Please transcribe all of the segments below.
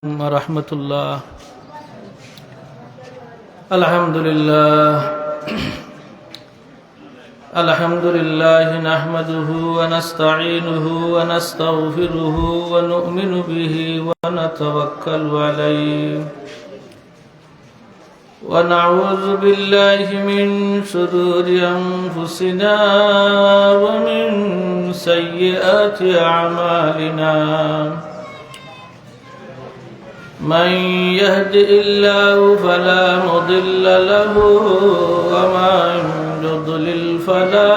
ورحمة الله. الحمد لله نحمده ونستعينه ونستغفره ونؤمن به ونتوكل عليه ونعوذ بالله من شرور أنفسنا ومن سيئات أعمالنا. من يهد الله فلا مضل له ومن يضلل فلا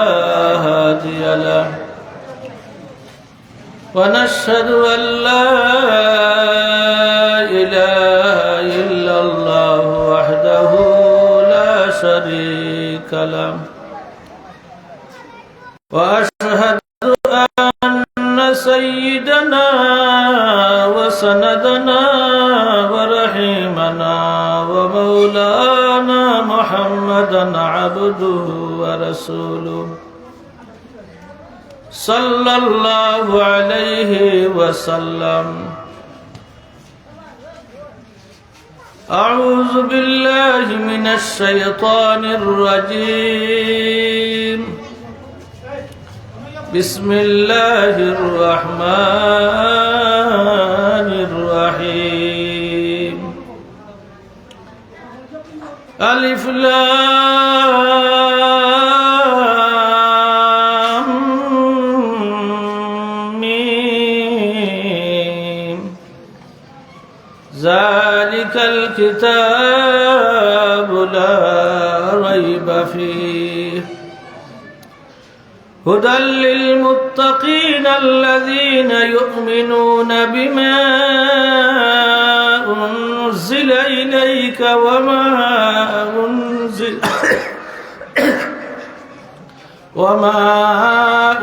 هادي له. ونشهد أن لا إله إلا الله وحده لا شريك له. وأشهد أن سيدنا وسندنا ورحيمنا ومولانا محمدا عبده ورسوله صلى الله عليه وسلم. أعوذ بالله من الشيطان الرجيم. بسم الله الرحمن الرحيم. ألف لام ميم. ذلك الكتاب لا ريب فيه هدى للمتقين الذين يؤمنون بما أنزل إليك وما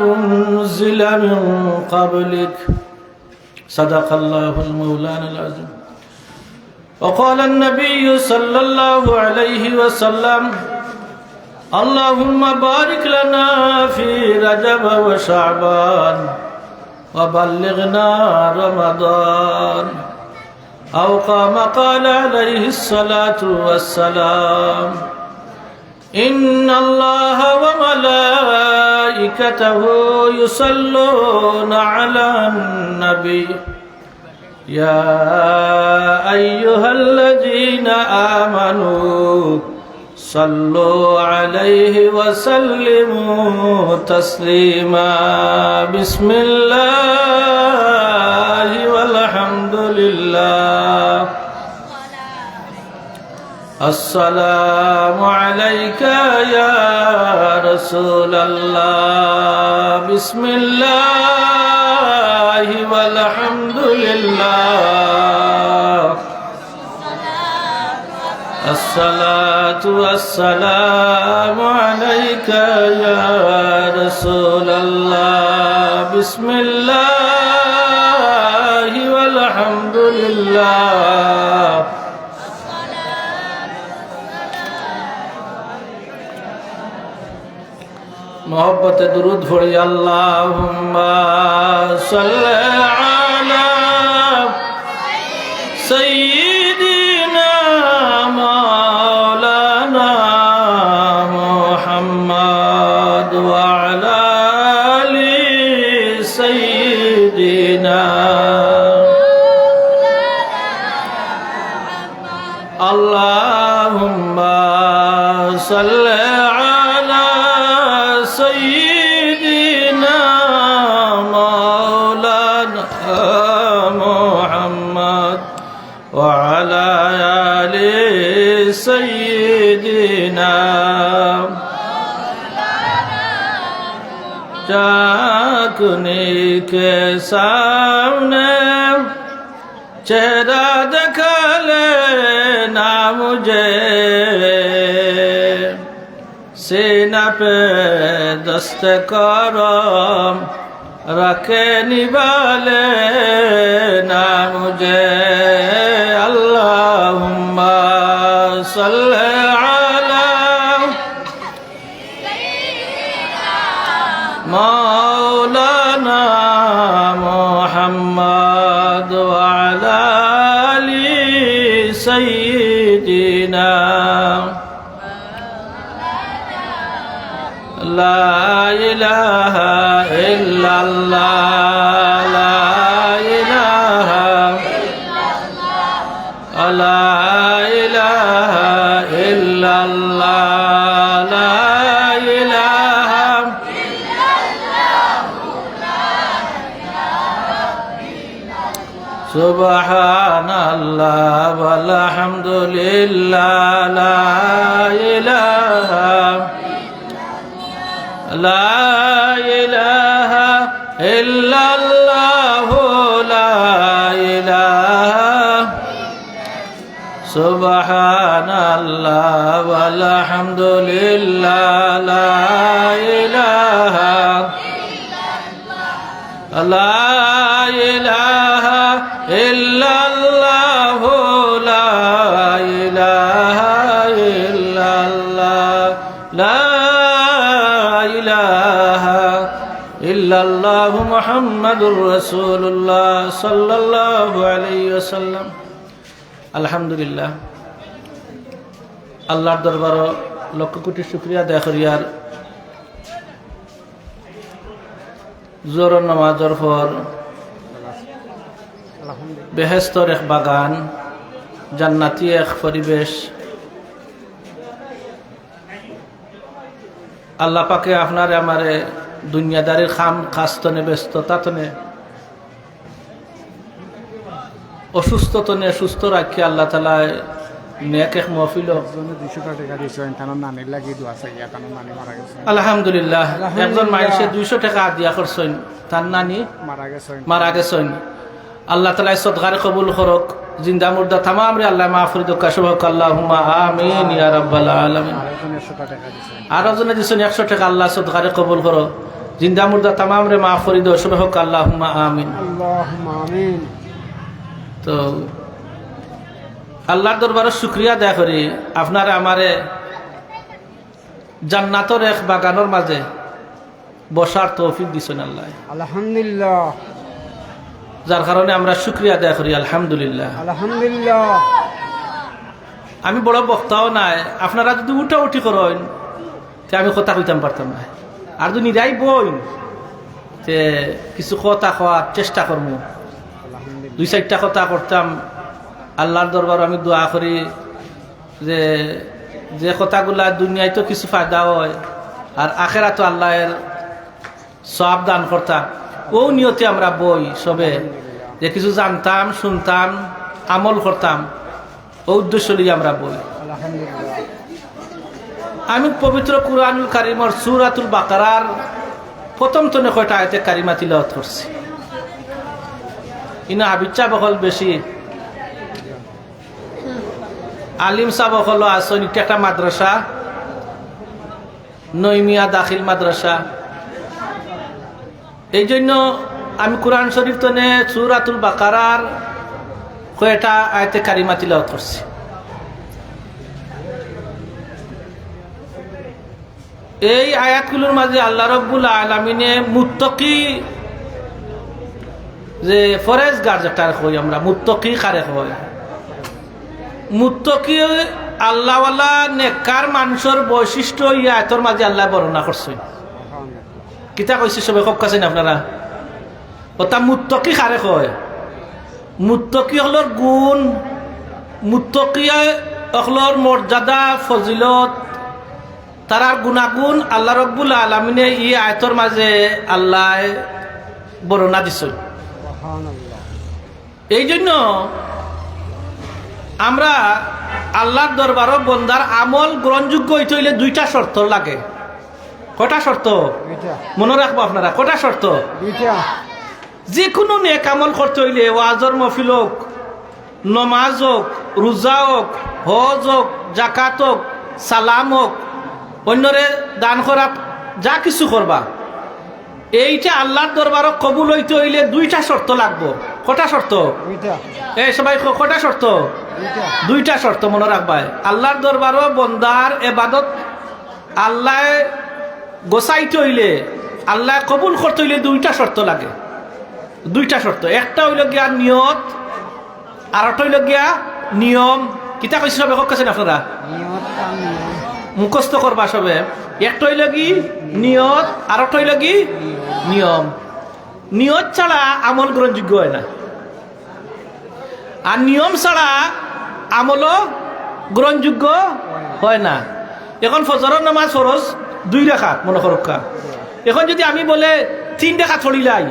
أنزل من قبلك. صدق الله المولانا العظيم. وقال النبي صلى الله عليه وسلم: اللهم بارك لنا في رجب وشعبان وبلغنا رمضان. أو كما قال عليه الصلاة والسلام: إن الله وملائكته يصلون على النبي يا أيها الذين آمنوا صلوا عليه وسلموا تسليما. بسم الله والحمد لله. السلام عليك يا رسول الله. بسم الله والحمد لله. الصلاة والسلام عليك يا رسول الله. بسم الله والحمد لله. मोहब्बत दुरूद पढ़ी। अल्लाहुम्मा सल्ली अला सय्यिदिना मौलाना मुहम्मद व अला आलि सय्यिदिना। अल्लाहुम्मा सल्ली سيدنا مولانا محمد وعلى آل سيدنا. जाकने के सामने चेहरा दिखा लेना मुझे, सीना पे दस्ते करम रखे निभाले ना मुझे। अल्लाहुम्मा सल्ली अला मौलाना मुहम्मद व अला سيدنا لا إله إلا الله لا إله لا إله إلا الله لا إله سبحان الله والحمد لله لا إله لا إله إلا الله لا إله سبحان الله والحمد لله لا إله لا إله إلا الله لا إله إلا الله لا إله إلا الله محمد رسول الله صلى الله عليه وسلم আলহামদুলিল্লাহ আল্লাহর দরবার লক্ষ কোটি শুকরিয়া আদায় করিয়ার জোর নামাজের পর বেহেশতর এক বাগান জান্নাতি এক পরিবেশ আল্লাহ পাকে আপনারে আমারে দুনিয়াদারির খাম খাস্তনে ব্যস্ততাতনে অসুস্থতনে সুস্থ রাখি আল্লাহ তাআলা নেক এক মাহফিল আলহামদুলিল্লাহ একজন মানুষে 200 টাকা দিয়া করছেন তার নানি মারা গেছেন আল্লাহ তাআলা সদকার কবুল করক জিন্দা মুর্দা तमाम রে আল্লাহ মাফ করে দোকা শুভ আল্লাহুম্মা আমিন ইয়া রাব্বাল আলামিন আর জনে দিছেন 100 টাকা আল্লাহ সদকার কবুল করো জিন্দা মুর্দা तमाम রে মাফ করে দো শুভ আল্লাহুম্মা আমিন আল্লাহুম্মা আমিন তো আল্লাহর দরবারে শুকরিয়া আদায় করি আপনারা আমারে জান্নাতের এক বাগানের মাঝে বসার তৌফিক দিছেন আল্লাহ আলহামদুলিল্লাহ যার কারণে আমরা শুকরিয়া আদায় করি আলহামদুলিল্লাহ আলহামদুলিল্লাহ আমি বড় বক্তাও নাই আপনারা যদি উঠি করেন তে আমি কথা কইতাম পারতাম না আর যদি নিরাই বই তে কিছু কথা কওয়ার চেষ্টা করবো 2-4টা কথা করতাম আল্লাহর দরবার আমি দোয়া করি যে যে কথাগুলা দুনিয়ায় তো কিছু ফায়দা হয় আর আখেরাতে আল্লাহর সওয়াব দান করতাম ও নিয়তে আমরা বই সবে যে কিছু জানতাম শুনতাম আমল করতাম ও উদ্দেশ্য নিয়ে আমরা বই আমি পবিত্র কুরআনুল কারীমের সূরাতুল বাকারার প্রথম তনে কয়টা আয়াতে কারিমা তিলাওয়াত করছি ইনা আবিচ্ছা বহল বেশি আলিম সাহেব হলো আসন একটা মাদ্রাসা নইমিয়া দাখিল মাদ্রাসা এই জন্য আমি কোরআন শরীফ তনে সূরাতুল বাকারার কয়টা আয়াতে কারিমা তিলাওয়াত করছি এই আয়াতগুলোর মাঝে আল্লাহ রাব্বুল আলামিনে মুত্তাকি যে ফরেজগার যেটা কই আমরা মুত্তাকি কারে কই মুত্তাকি আল্লাহওয়ালা নেককার মানুষের বৈশিষ্ট্য এই আয়াতের মাঝে আল্লাহ বর্ণনা করছেন কিতা কইছে সবে খুব কাছেন আপনারা ওটা মুত্তাকি কারে কয় মুত্তাকি হলোর গুণ মুত্তাকি হলোর মর্যাদা ফজিলত তারার গুণাগুণ আল্লাহ রাব্বুল আলামিনে এই আয়াতের মাঝে আল্লাহ বর্ণনা দিছেন এই জন্য আমরা আল্লাহর দরবারে বন্দার আমল গ্রহণযোগ্য হইতে হইলে 2টা শর্ত লাগে কয়টা শর্ত মনে রাখবো আপনারা কয়টা শর্ত যে কোনো নেক আমল করতে হইলে ওয়াজর মাহফিল হোক নমাজ হোক রোজা হোক হজ হোক যাকাত হোক সালাম হোক অন্যরে দান করা যা কিছু করবা এইটা আল্লাহর দরবারে কবুল হইতে হইলে 2টা শর্ত লাগবো কয়টা শর্ত এই সবাই কয়টা শর্ত 2টা শর্ত মনে রাখবা আল্লাহর দরবারে বন্দার ইবাদত আল্লাহ গোসাইতে হইলে আল্লাহ কবুল করতে হইলে 2টা শর্ত লাগে 2টা শর্ত একটা হইল গিয়া নিয়ত আর একটা হইল গিয়া নিয়ম কিতা কইছি সবে কইছেন আপনারা নিয়ত কাম নিয়ম মুখস্থ করবা সবে একটা হইল কি নিয়ত আর একটা হইল কি নিয়ম নিয়ত ছাড়া আমল গ্রহণযোগ্য হয় না আর নিয়ম ছাড়া আমলও গ্রহণযোগ্য হয় না এখন ফজরের নামাজ ফরজ 2 রাকাত মনে করক্কা এখন যদি আমি বলে 3 রাকাত পড়িলাই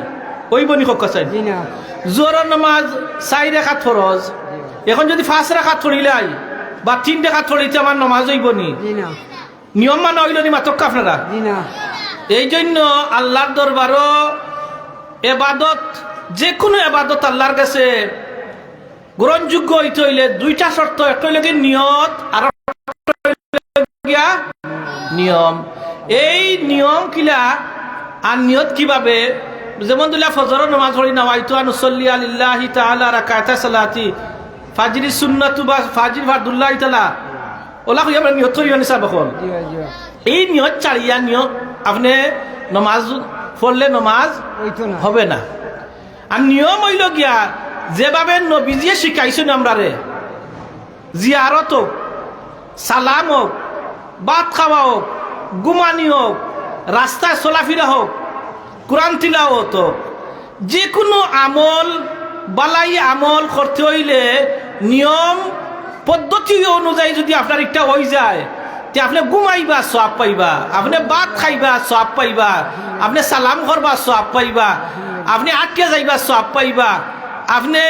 ওই বনি কক্কা চাই জি না জোহরের নামাজ 4 রাকাত ফরজ এখন যদি 5 রাকাত পড়িলাই বা 3 রাকাত পড়িতে আমার নামাজ হইব নি জি না নিয়ম মানা হইল নি মাতক্কা আপনারা জি না এই জন্য আল্লাহর দরবারও এবাদত যে কোনো এবাদত আল্লাহর কাছে গ্রহণযোগ্য হইতে হইলে 2টা শর্ত একটা হইল কি নিয়ত আর গিয়া নিয়ম এই নিয়ম কিলা আর নিয়ত কিভাবে যেমন দিলা ফজরের নামাজ পড়ি নামাইতু আন উসাল্লি আলিল্লাহি তাআলা রাকাতা সালাতি ফাজরি সুন্নাতু বা ফাজর ফারদুল্লাহি তাআলা ওলা কইয়া নিয়ত করিও নি সাহেব এখন জি জি এই নিয়ত চালিয়া নিয়ত আপনি নামাজ পড়লে নামাজ ওইতো না হবে না আর নিয়ম হইল গিয়া যেভাবে নবীজিয়ে শিখাইছেন আমরা রে জিয়ারত হোক সালাম হোক ভাত খাওয়া হোক গুমানি হোক রাস্তায় চলাফেরা হোক কোরআন তিলাওয়াত হোক যে কোনো আমল বালাই আমল করতে হইলে নিয়ম পদ্ধতি অনুযায়ী যদি আপনার একটা হয়ে যায় তে আপনি ঘুমাইবা সওয়াব পাইবা আপনি ভাত খাইবা সওয়াব পাইবা আপনি সালাম করবা সওয়াব পাইবা আপনি আটকে যাইবা সওয়াব পাইবা আপনি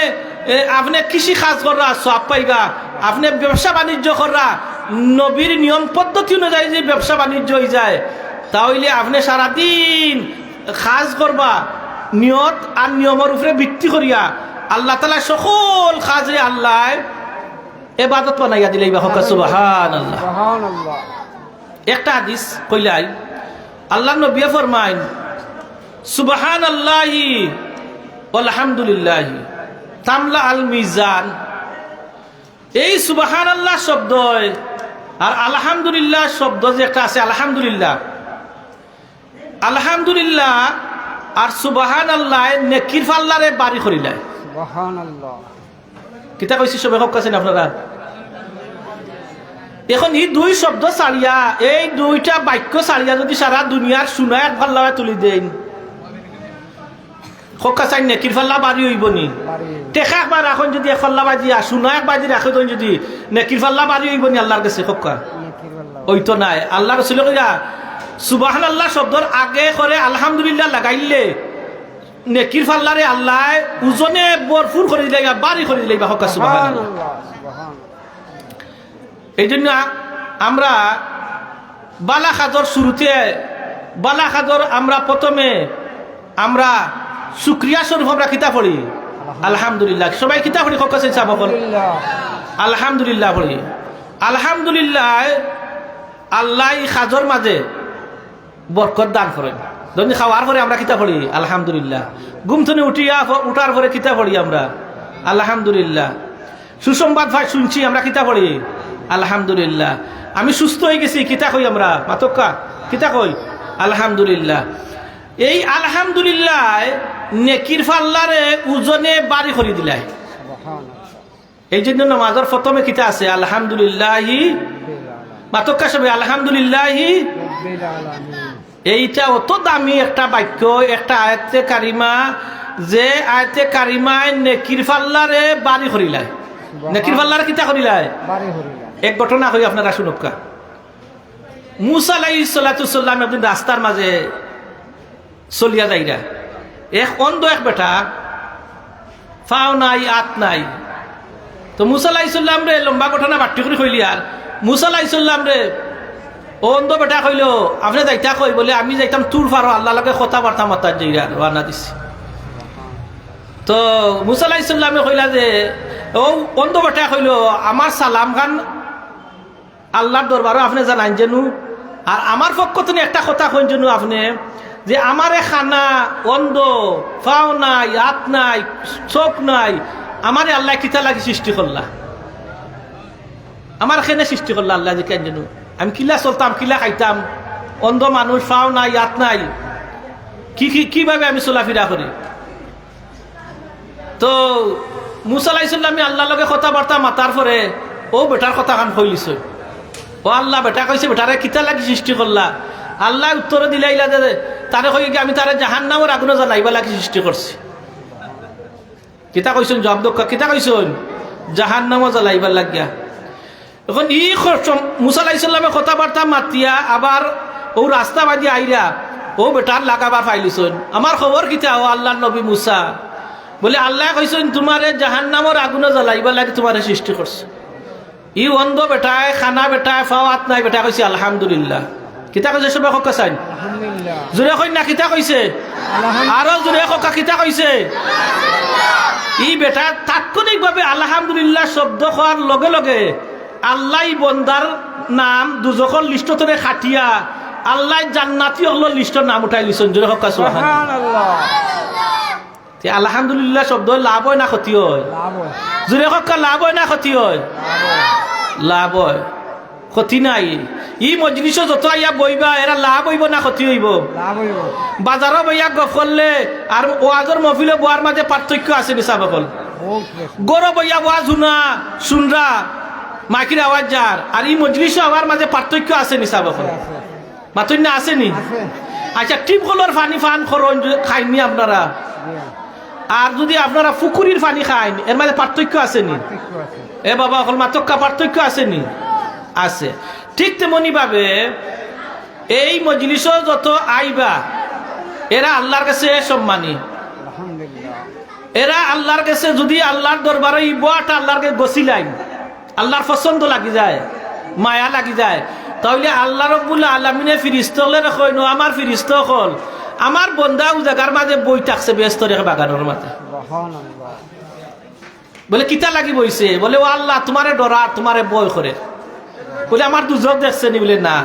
আপনি কৃষি কাজ করা সওয়াব পাইবা আপনি ব্যবসা বাণিজ্য করা নবীর নিয়ম পদ্ধতি অনুযায়ী যে ব্যবসা বাণিজ্য হয়ে যায় তাহলে আপনি সারাদিন কাজ করবা নিয়ত আর নিয়মের উপরে ভিত্তি করিয়া আল্লাহ তাআলা সকল কাজে আল্লাহ ইবাদত বানাইয়া দিলাই বা সুবহানাল্লাহ সুবহানাল্লাহ একটা হাদিস কইলাই আল্লাহ নবী ফরমাইন সুবহানাল্লাহি আলহামদুলিল্লাহ তামলা আল মিজান এই সুবহানাল্লাহ শব্দ আর আলহামদুলিল্লাহ শব্দ যে একটা আছে আলহামদুলিল্লাহ আলহামদুলিল্লাহ আর সুবহানাল্লাহ নেকির পাল্লারে বাড়ি করিলাই সুবহানাল্লাহ কিতা কইছি সবে হক আছেন আপনারা এখন এই 2 শব্দ ছাড়িয়া এই 2টা বাক্য ছাড়িয়া যদি সারা দুনিয়ার শুনায় এক পাল্লা তুলি দেন হকা চাই নেকির পাল্লা বাড়ি হইব নি টেকা একবার এখন যদি এক পাল্লা বাজিয়া শুনা এক বাজি রাখে তখন যদি নেকির পাল্লা বাড়ি হইব নি আল্লাহর কাছে হকা ওই তো নাই আল্লাহ রসুল কইয়া সুবহানাল্লাহ শব্দর আগে করে আলহামদুলিল্লাহ লাগাইলে নেকির পাল্লারে আল্লাহ ওজনে ভরপুর করে দিলে বাড়ি করে দিলে হকা সুবহানাল্লাহ এই জন্য আমরা বালা খাজর শুরুতে বালা খাজর আমরা প্রথমে আমরা শুক্রিয়া স্বরূপ আমরা কিতা পড়ি আলহামদুলিল্লাহ সবাই কিতা পড়ি হকা চাই চাবকল আলহামদুলিল্লাহ পড়ি আলহামদুলিল্লাহ আল্লাহ খাজর মাঝে বরকত দান করেন যদি খাওয়ার পরে আমরা কিতা পড়ি আলহামদুলিল্লাহ ঘুমথনে উঠার পরে কিতা পড়ি আমরা আলহামদুলিল্লাহ সুসংবাদ ভাই শুনছি আমরা কিতা পড়ি আলহামদুলিল্লাহ আমি সুস্থ হয়ে গেছি কিতা কই আমরা মাতক্কা কিতা কই আলহামদুলিল্লাহ এই আলহামদুলিল্লাহ নেকির পাল্লারে ওজনে বাড়ি করে দিলাই এই জন্য নামাজের প্রথমে কিতা আছে আলহামদুলিল্লাহি মাতক্কা সবে আলহামদুলিল্লাহি এইটা অত দামি একটা বাক্য একটা আয়াতে কারিমা যে আয়াতে কারিমায় নেকির পাল্লারে বাড়ি করিলাই নেকির পাল্লারে কিতা করিলাই এক ঘটনা কই আপনারা শুনক্কা মুসা আলাইহিস সালাতু সাল্লাম একদিন রাস্তার মাঝে চলিয়া যাইরা এক অন্ধ এক বেটা ফাও নাই আত নাই তো মুসা আলাইহিস সালাম রে লম্বা ঘটনা বাট্টি করে কইলি আর মুসা আলাইহিস সালাম রে ও অন্ধ বেটা কইল আপনি যাইতা কই বলে আমি যাইতাম তুর ফারো আল্লাহ লগে কথা বার্তা মাতার যাইরা রানা দিছি তো মুসা আলাইহিস সালামে কইলা যে ও অন্ধ বেটা কইল আমার সালাম খান আল্লাহর দরবারও আপনি জানাইন যেন আর আমার পক্ষ থেকে একটা কথা কইন যেন আপনি যে আমারে খানা অন্ধ ফাও নাই হাত নাই চোখ নাই আমারে আল্লাহ কিতা লাগি সৃষ্টি করলা আমার এখানে সৃষ্টি করলা আল্লাহ যে কেন যেন আমি কিলা চলতাম কিলা খাইতাম অন্ধ মানুষ ফাও নাই হাত নাই কিভাবে আমি চলাফেরা করি তো মুসা আলাইহিস সালাম আল্লাহর লগে কথাবার্তা মাতার পরে ও বেটার কথা কান কইলিছ ও আল্লাহ বেটা কইছে বেটারে কিতা লাগি সৃষ্টি করলা আল্লাহ উত্তর দিলাইলা যে তারে কই কি আমি তারে জাহান্নামের আগুনে জ্বালাইবা লাগি সৃষ্টি করছি কিতা কইছেন জবাব দক্কা কিতা কইছেন জাহান্নামে জ্বালাইবার লাগিয়া এখন ই মুসা আলাইহিস সালামের কথাবার্তা মাতিয়া আবার ও রাস্তা বাদি আইরা ও বেটার লাগাবার ফাইলিছন আমার খবর কিতা ও আল্লাহর নবী মুসা বলে আল্লাহ কইছেন তোমারে জাহান্নামের আগুনে জ্বালাইবা লাগি তোমারে সৃষ্টি করছে ই অন্ধ বেটায় খানা বেটায় ফাওয়াত নাই বেটা কইছে আলহামদুলিল্লাহ কিতা কইছে সবাই হক্কা চাইন আলহামদুলিল্লাহ জুরে কই না কিতা কইছে আরো জুরে হক্কা কিতা কইছে ই বেটা তাৎক্ষণিকভাবে আলহামদুলিল্লাহ শব্দ হওয়ার লগে লগে আল্লাহ বন্দার নাম দুজখর লিস্ট থেকে খাটিয়া আল্লাহ জান্নাতি হল লিস্টর নাম উঠাই লিছন জুরে হক্কা সুবহানাল্লাহ আলহামদুলিল্লাহ শব্দ লাভ হয় না ক্ষতি হয় লাভ হয় জুরে হক্কা লাভ হয় না ক্ষতি হয় লাভ হয় ক্ষতি নাই ই মজলিস যত আইয়া বইবা এরা লাভ হইব না ক্ষতি হইব লাভ হইব বাজারও বইয়া গপ করলে আর ওয়াজর মহফিলে বোয়ার মাঝে পার্থক্য আছে নিসা বকল বহুত বেশি গরো বইয়া বোয়া শুনা শুনরা মাইকির আওয়াজ যার আর ই মজলিস আওয়ার মাঝে পার্থক্য আছে নিসা বকল আছে মাতুন না আসেনি আছে আচ্ছা টিপ কলর পানি ফান খরণ খাইনি আপনারা আর যদি আপনারা পুকুরির পানি খাইন এর মাঝে পার্থক্য আসেনি ঠিক আছে এ বাবা এখন মাতক্কা পার্থক্য আসেনি আছে ঠিক তেমনি ভাবে এই মজলিস যত আইবা এরা আল্লাহর কাছে সম্মানী আলহামদুলিল্লাহ এরা আল্লাহর কাছে যদি আল্লাহর দরবারে ইবাটা আল্লাহর কাছে গছিলাইন আল্লাহর পছন্দ লাগি যায় মায়া লাগি যায় তাহলে আল্লাহ রব্বুল আলামিনে ফিরিস্তলে কইন আমার ফিরিস্ত হল আমার বন্দা ও জায়গার মাঝে বই থাকছে ব্যস্ত রেখে বাগানের মাঝে সুবহানাল্লাহ বলে কিতা লাগি বইছে বলে ও আল্লাহ তোমারে ডরা তোমারে বই করে বলে আমার দুজক দেখছে নি বলে না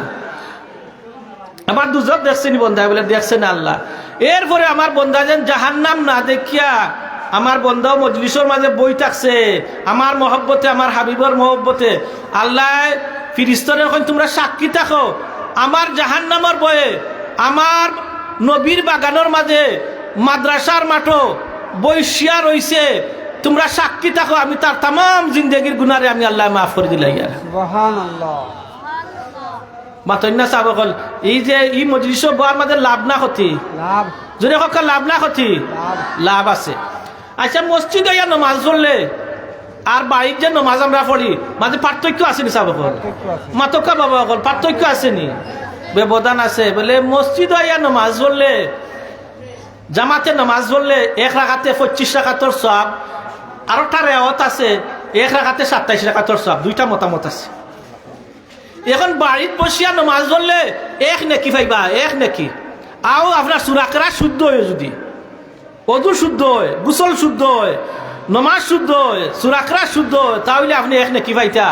আমার দুজক দেখছে নি বন্ধা বলে দেখছে না আল্লাহ এরপরে আমার বন্ধা যেন জাহান্নাম না দেখিয়া আমার বন্ধাও মজলিসের মাঝে বই থাকছে আমার মহব্বতে আমার হাবিবর মহব্বতে আল্লাহ ফিরিস্তরে এখন তোমরা সাক্ষী থাকো আমার জাহান্নামের বয়ে আমার নবীর বাগানের মাঝে মাদ্রাসার মাঠো বৈশিয়া রইছে তোমরা সাক্ষী থাকো আমি তার তাম জিন্দগির গুনারে আমি আল্লাহ মাফ করে দিলাই আর সুবহানাল্লাহ মাতন্যা চাব কল এই যে ই মজলিস বোয়ার মাঝে লাভ না ক্ষতি লাভ যদি সকাল লাভ না ক্ষতি লাভ লাভ আছে আচ্ছা মসজিদ ইয়া নমাজ পড়লে আর বাড়ির যে নমাজ আমরা পড়ি মাঝে পার্থক্য আছে নি চাব কল পার্থক্য আছে মাতকা বাবা কল পার্থক্য আছে নি ব্যবধান আছে বলে মসজিদ ইয়া নমাজ পড়লে জামাতে নমাজ পড়লে এক রাখাতে 25 রাকাতর সওয়াব আর একটা রেওয়াত আছে এক রাখাতে 27 রাকাতর সওয়াব দুইটা মতামত আছে এখন বাড়িত বসিয়া নমাজ পড়লে এক নেকি পাইবা এক নেকি আও আপনার সুরাকরা শুদ্ধ হয় যদি অজু শুদ্ধ হয় গোসল শুদ্ধ হয় নমাজ শুদ্ধ হয় সুরাকরা শুদ্ধ হয় তাহলে আপনি এক নেকি পাইতা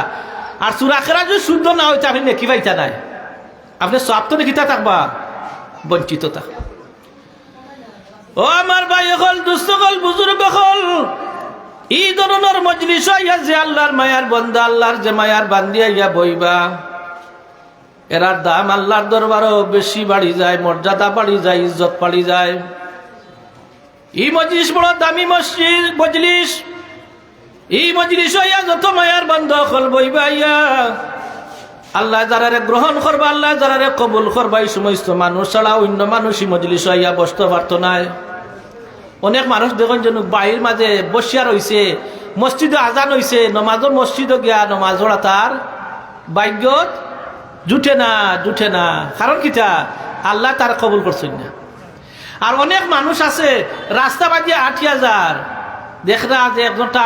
আর সুরাকরা যদি শুদ্ধ না হইতে আপনি নেকি পাইতা নাই আপনি সব তো নেকিতা থাকবা বঞ্চিত থাকবা ও আমার ভাই হল দুস্থ হল বুজুর্গ হল এই ধরনের মজলিস ইয়া যে আল্লাহর মায়ার বন্দা আল্লাহর যে মায়ার বান্দিয়া ইয়া বইবা এরার দাম আল্লাহর দরবারও বেশি বাড়ি যায় মর্যাদা বাড়ি যায় ইজ্জত বাড়ি যায় এই মজলিস বড় দামি মসজিদ মজলিস এই মজলিস ইয়া যত মায়ার বান্দা হল বইবা ইয়া আল্লাহ যারারে গ্রহণ করবা আল্লাহ যারারে কবুল করবা এই সমস্ত মানুষ ছাড়া অন্য মানুষই মজলিস ইয়া বসতে পারতো না অনেক মানুষ দেখুন যেন বাড়ির মাঝে বসিয়া রয়েছে মসজিদে আজান হয়েছে নমাজর মসজিদও গিয়া নমাজর তার ভাগ্যত জুটে না কারণ কিটা আল্লাহ তার কবুল করছেন না আর অনেক মানুষ আছে রাস্তা বাজিয়ে 80,000 দেখরা যে একজনটা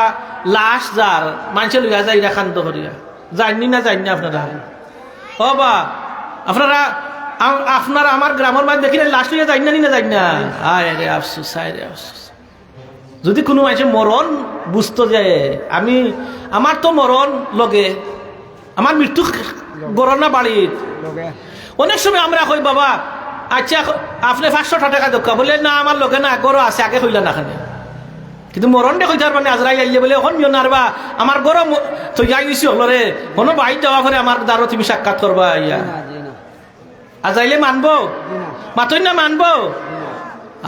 লাশ যার মানুষের লইয়া যায় খান্ত করিয়া জানি না আপনারা ও বা আপনারা আপনারা আমার গ্রামের মাঝে দেখিলে লাশ লইয়া যাই না আয় রে আফসোস যদি কোনো মানুষের মরণ বুঝতো যে আমার তো মরণ লগে আমার মৃত্যু গড়না বাড়ির লগে অনেক সময় আমরা কই বাবা আচ্ছা আপনি 500 টাকা দোকা বলে না আমার লগে না গরো আছে আগে হইলা না খানে কিন্তু মরণ দেখো তার মানে আজরাইল আইলে বলে এখন মিও নারবা আমার গরো তো যাই গেছি হলো রে কোনো বাইর যাওয়া পরে আমার দ্বারা তুমি সাক্ষাৎ করবা ইয়া আজরাইলে মানবো মাতই না মানবো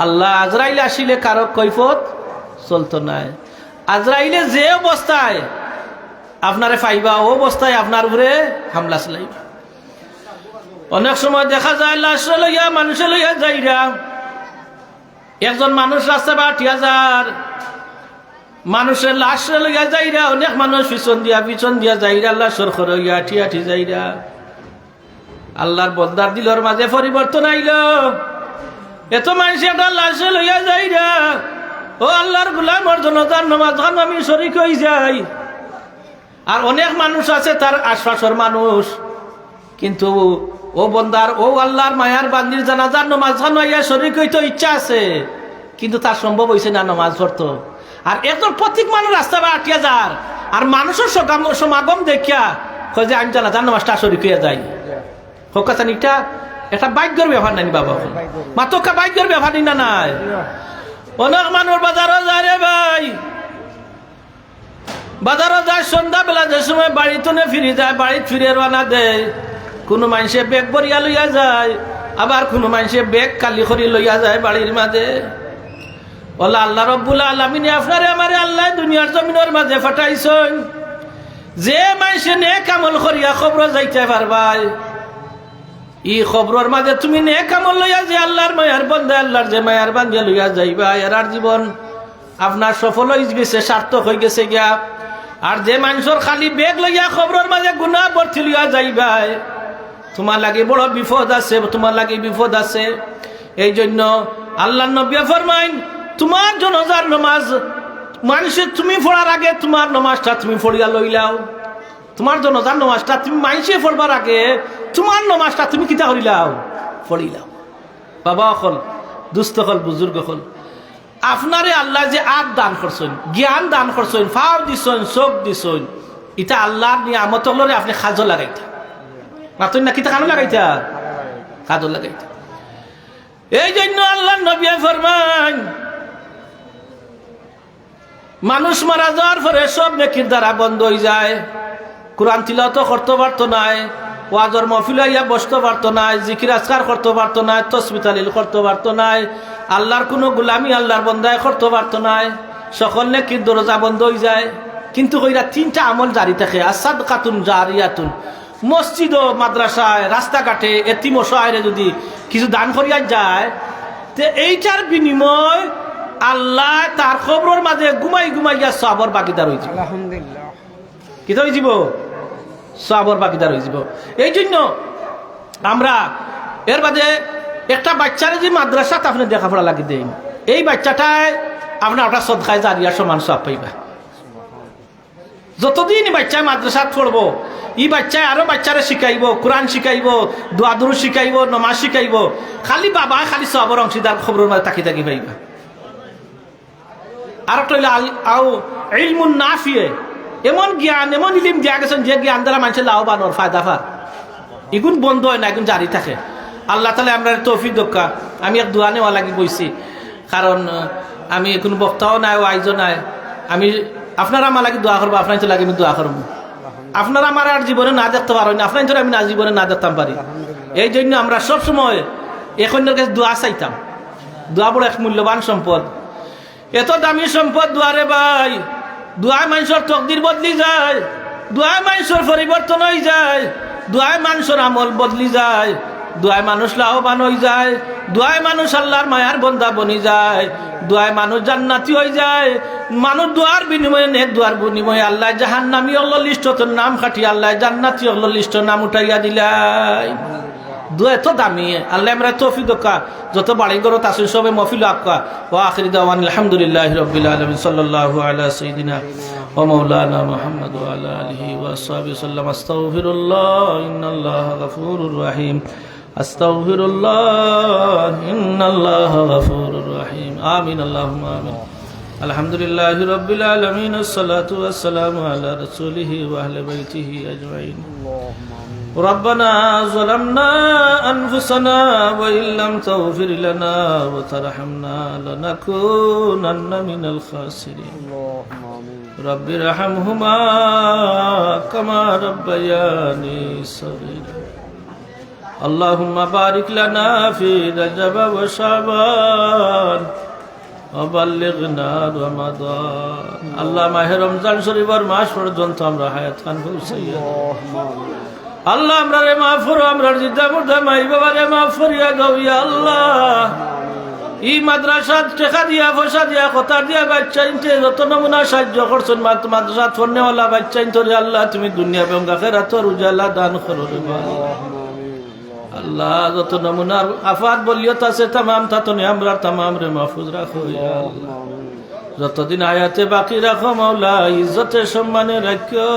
আল্লাহ আজরাইলে আসিলে কারো কৈফত চলতো নাই আজরাইলে যে অবস্থায় আপনারে ফাইবা ও অবস্থায় আপনার উপরে হামলা চালাইবা। অনেক সময় দেখা যায় লাশ লইয়া মানুষে লইয়া যাইরা, একজন মানুষ রাস্তা বা 80,000 মানুষের লাশ লইয়া যাইরা, অনেক মানুষ পিছন দিয়া যাইরা, আল্লাহ সরখর হইয়া ঠিয়াঠি যাইরা। আল্লাহর বন্দার দিলর মাঝে পরিবর্তন আইল। এত মানুষ একটা লাশে লইয়া যাইরা, ও আল্লাহর গোলামর জনতার নামাজ খান আমি শরীক হয়ে যাই। আর অনেক মানুষ আছে তার আশপাশের মানুষ, কিন্তু ও বন্দার ও আল্লাহর মায়ার বান্দির জানাজার নামাজ খান হইয়া শরীক হইতে ইচ্ছা আছে, কিন্তু তার সম্ভব হয়েছে না নামাজ পড়তো। আর এত প্রত্যেক মানুষ রাস্তা বা 80,000 আর মানুষের সমাগম দেখিয়া কয় যে আমি জানাজার নামাজটা শরীক হইয়া যাই। হোকাচানিটা এটা ভাগ্যের ব্যাপার নাই বাবা, মাত্র ভাগ্যের ব্যাপার না নাই। অনেক মানুষ বাজারও যায় রে ভাই, বাজারও যায় সন্ধ্যাবেলা, যে সময় বাড়িতে ফিরে যায়, বাড়িতে ফিরে রানা দেয়। কোনো মানুষে বেগ বরিয়া লইয়া যায়, আবার কোনো মানুষে বেগ কালি করি লইয়া যায় বাড়ির মাঝে। বলে আল্লাহ রব্বুল আলামিন আপনারে আমারে আল্লাহ দুনিয়ার জমিনের মাঝে ফাটাইছেন, যে মানুষে নেক আমল করিয়া খবর যাইতে পারবাই। ই খবরের মাঝে তুমি নেক আমল লইয়া যে আল্লাহর মায়ার বন্দা, আল্লাহর যে মায়ার বান্দিয়া লইয়া যাইবা, এরার জীবন আপনার সফল হয়ে গেছে, সার্থক হয়ে গেছে গিয়া। আর যে মানুষের খালি বেগ লইয়া খবরের মাঝে গুনাহ ভর্তি লইয়া যাইবাই, তোমার লাগে বড় বিপদ আছে, তোমার লাগে বিপদ আছে। এই জন্য আল্লাহর নবী ফরমাইন, তোমার জানাজার নামাজ মানুষের তুমি পড়ার আগে তোমার নামাজটা তুমি পড়িয়া লইলাও। তোমার জানাজার নামাজটা তুমি মানুষে পড়বার আগে তোমার নামাজটা তুমি কিতা করিলাও, পড়িলাও। বাবা হল, দুস্থ হল, বুজুর্গ হল, আপনারে আল্লাহ যে আদ দান করছেন, জ্ঞান দান করছেন, ফাও দিছেন, চোখ দিছেন, এটা আল্লাহর নিয়ামত হলে আপনি খাজো লাগাইতা মাতুন না, কিতা কানো লাগাইতা, খাজো লাগাইতা। এই জন্য আল্লাহ নবী ফরমান, মানুষ মারা যাওয়ার পরে সব নেকির দ্বারা বন্ধ হয়ে যায়। কোরআন তিলাওয়াত করতে পারতো নাই, ওয়াজর মাহফিলে ইয়া বসতে পারতো নাই, জিকির আজকার করতে পারতো নাই, তাসবিহ তাহলিল করতে পারতো নাই, আল্লাহর কোনো গোলামি আল্লাহর বন্দায় করতে পারতো নাই। সকল নেকির দরজা বন্ধ হয়ে যায়। কিন্তু কইরা 3টা আমল জারি থাকে, আসাদকাতুন জারিয়াতুন। মসজিদ ও মাদ্রাসায়, রাস্তাঘাটে, এতিম অসহায়রে যদি কিছু দান করিয়া যায়, তে এইটার বিনিময় আল্লাহ তার খবরের মাঝে ঘুমাইয়া সবর বাকিদার হয়ে যাব। আলহামদুলিল্লাহ। কি হয়ে যাব? সবর বাকিদার হয়ে যাব। এই জন্য আমরা এর বাদে একটা বাচ্চারে যে মাদ্রাসাতে আপনি দেখাপড়া লাগি দেন, এই বাচ্চাটায় আপনার ওটা সদকায় জারিয়া সমান সব পাইবা। যতদিন বাচ্চায় মাদ্রাসাত পড়বো, এই বাচ্চায় আরো বাচ্চারে শিখাইব, কোরআন শিখাইব, দোয়া দুরূদ শিখাইব, নামাজ শিখাইব। খালি বাবা খালি সবর অংশীদার খবরের মাঝে তাকি পাইবা। আর একটা হইল ইলমুন নাফিয়ে, এমন জ্ঞান, এমন ইলিম দিয়া গেছেন যে জ্ঞান দ্বারা মানুষের লাভবান ওর ফায়দা পায়। এগুন বন্ধ হয় না, এগুন জারি থাকে। আল্লাহ তাআলা আমরা তৌফিক দক্কা। আমি এক দোয়া নেওয়া লাগি বইছি, কারণ আমি কোনো বক্তাও নাই, ওয়াইজও নাই। আমি আপনারা আমার লাগে দোয়া করবো, আপনার তো লাগে আমি দোয়া করবো। আপনারা আমার আর জীবনে না দেখতে পারেন, আপনার তো আমি না জীবনে না দেখতাম পারি। এই জন্য আমরা সবসময় এখনের কাছে দোয়া চাইতাম। দোয়া বড় এক মূল্যবান সম্পদ, এত দামি সম্পদ দোয়ারে ভাই। দোয়ায় মানুষের তকদির বদলি যায়, দোয়ায় মানুষের পরিবর্তন হয়ে যায়, দোয়ায় মানুষের আমল বদলি যায়, দোয়ায় মানুষ লাভবান হয়ে যায়, দোয়ায় মানুষ আল্লাহর মায়ার বন্দা বনি যায়, দোয়ায় মানুষ জান্নাতি হয়ে যায়। মানুষ দোয়ার বিনিময়ে, নেক দোয়ার বিনিময়ে আল্লাহ জাহান্নামী হল লিস্ট নাম খাটি আল্লাহ জান্নাতি হল লিস্ট নাম উঠাইয়া দিলাই। দোয়া এত দামি, আল্লাহ আমরা তৌফিক দক্কা। যত বাড়ি গরত আছে সবে মফিল আক্কা। ওয়া আখির দাওয়ানা আলহামদুলিল্লাহি রাব্বিল আলামিন। সাল্লাল্লাহু আলা সাইয়্যিদিনা ওয়া মাওলানা মুহাম্মদ ওয়া আলা আলিহি ওয়া আসহাবিহি সাল্লাম। আস্তাগফিরুল্লাহ ইন্নাল্লাহা গফুরুর রহিম। আস্তাগফিরুল্লাহ ইন্নাল্লাহা গফুরুর রহিম। আমিন আল্লাহুম্মা আমিন। আলহামদুলিল্লাহি রাব্বিল আলামিন। আসসালাতু ওয়াসসালামু আলা রাসূলিহি ওয়া আহলি বাইতিহি আজমাইন। ربنا ظلمنا أنفسنا وإن لم تغفر لنا وترحمنا لنكونن من الخاسرين. رب ارحمهما كما ربياني صغيرا. اللهم بارك لنا في رجب وشعبان وبلغنا رمضان আল্লাহ মাহে রমজান শরীফের মাস পর্যন্ত আমরা হায়াত খান পৌঁছাইয়া আল্লাহ আমরা রে মাফ করো আমরা জিদ্দা মুর্দা মাই বাবা রে মাফ করিয়া দাও ইয়া আল্লাহ ই মাদ্রাসাত টাকা দিয়া পয়সা দিয়া কথা দিয়া বাচ্চা ইনতে যত নমুনা সাহায্য করছেন মাদ্রাসাত পড়নেওয়ালা বাচ্চা ইনতে আল্লাহ তুমি দুনিয়া এবং আখিরাতের উজালা দান করো রে আল্লাহ যত নমুনার আফাত বলিয়ত আছে तमाम তাতনে আমরা तमाम রে মাহফুজ রাখো ইয়া আল্লাহ যতদিন আয়াতে বাকি রাখো মাওলা ইজ্জতে সম্মানে রাখো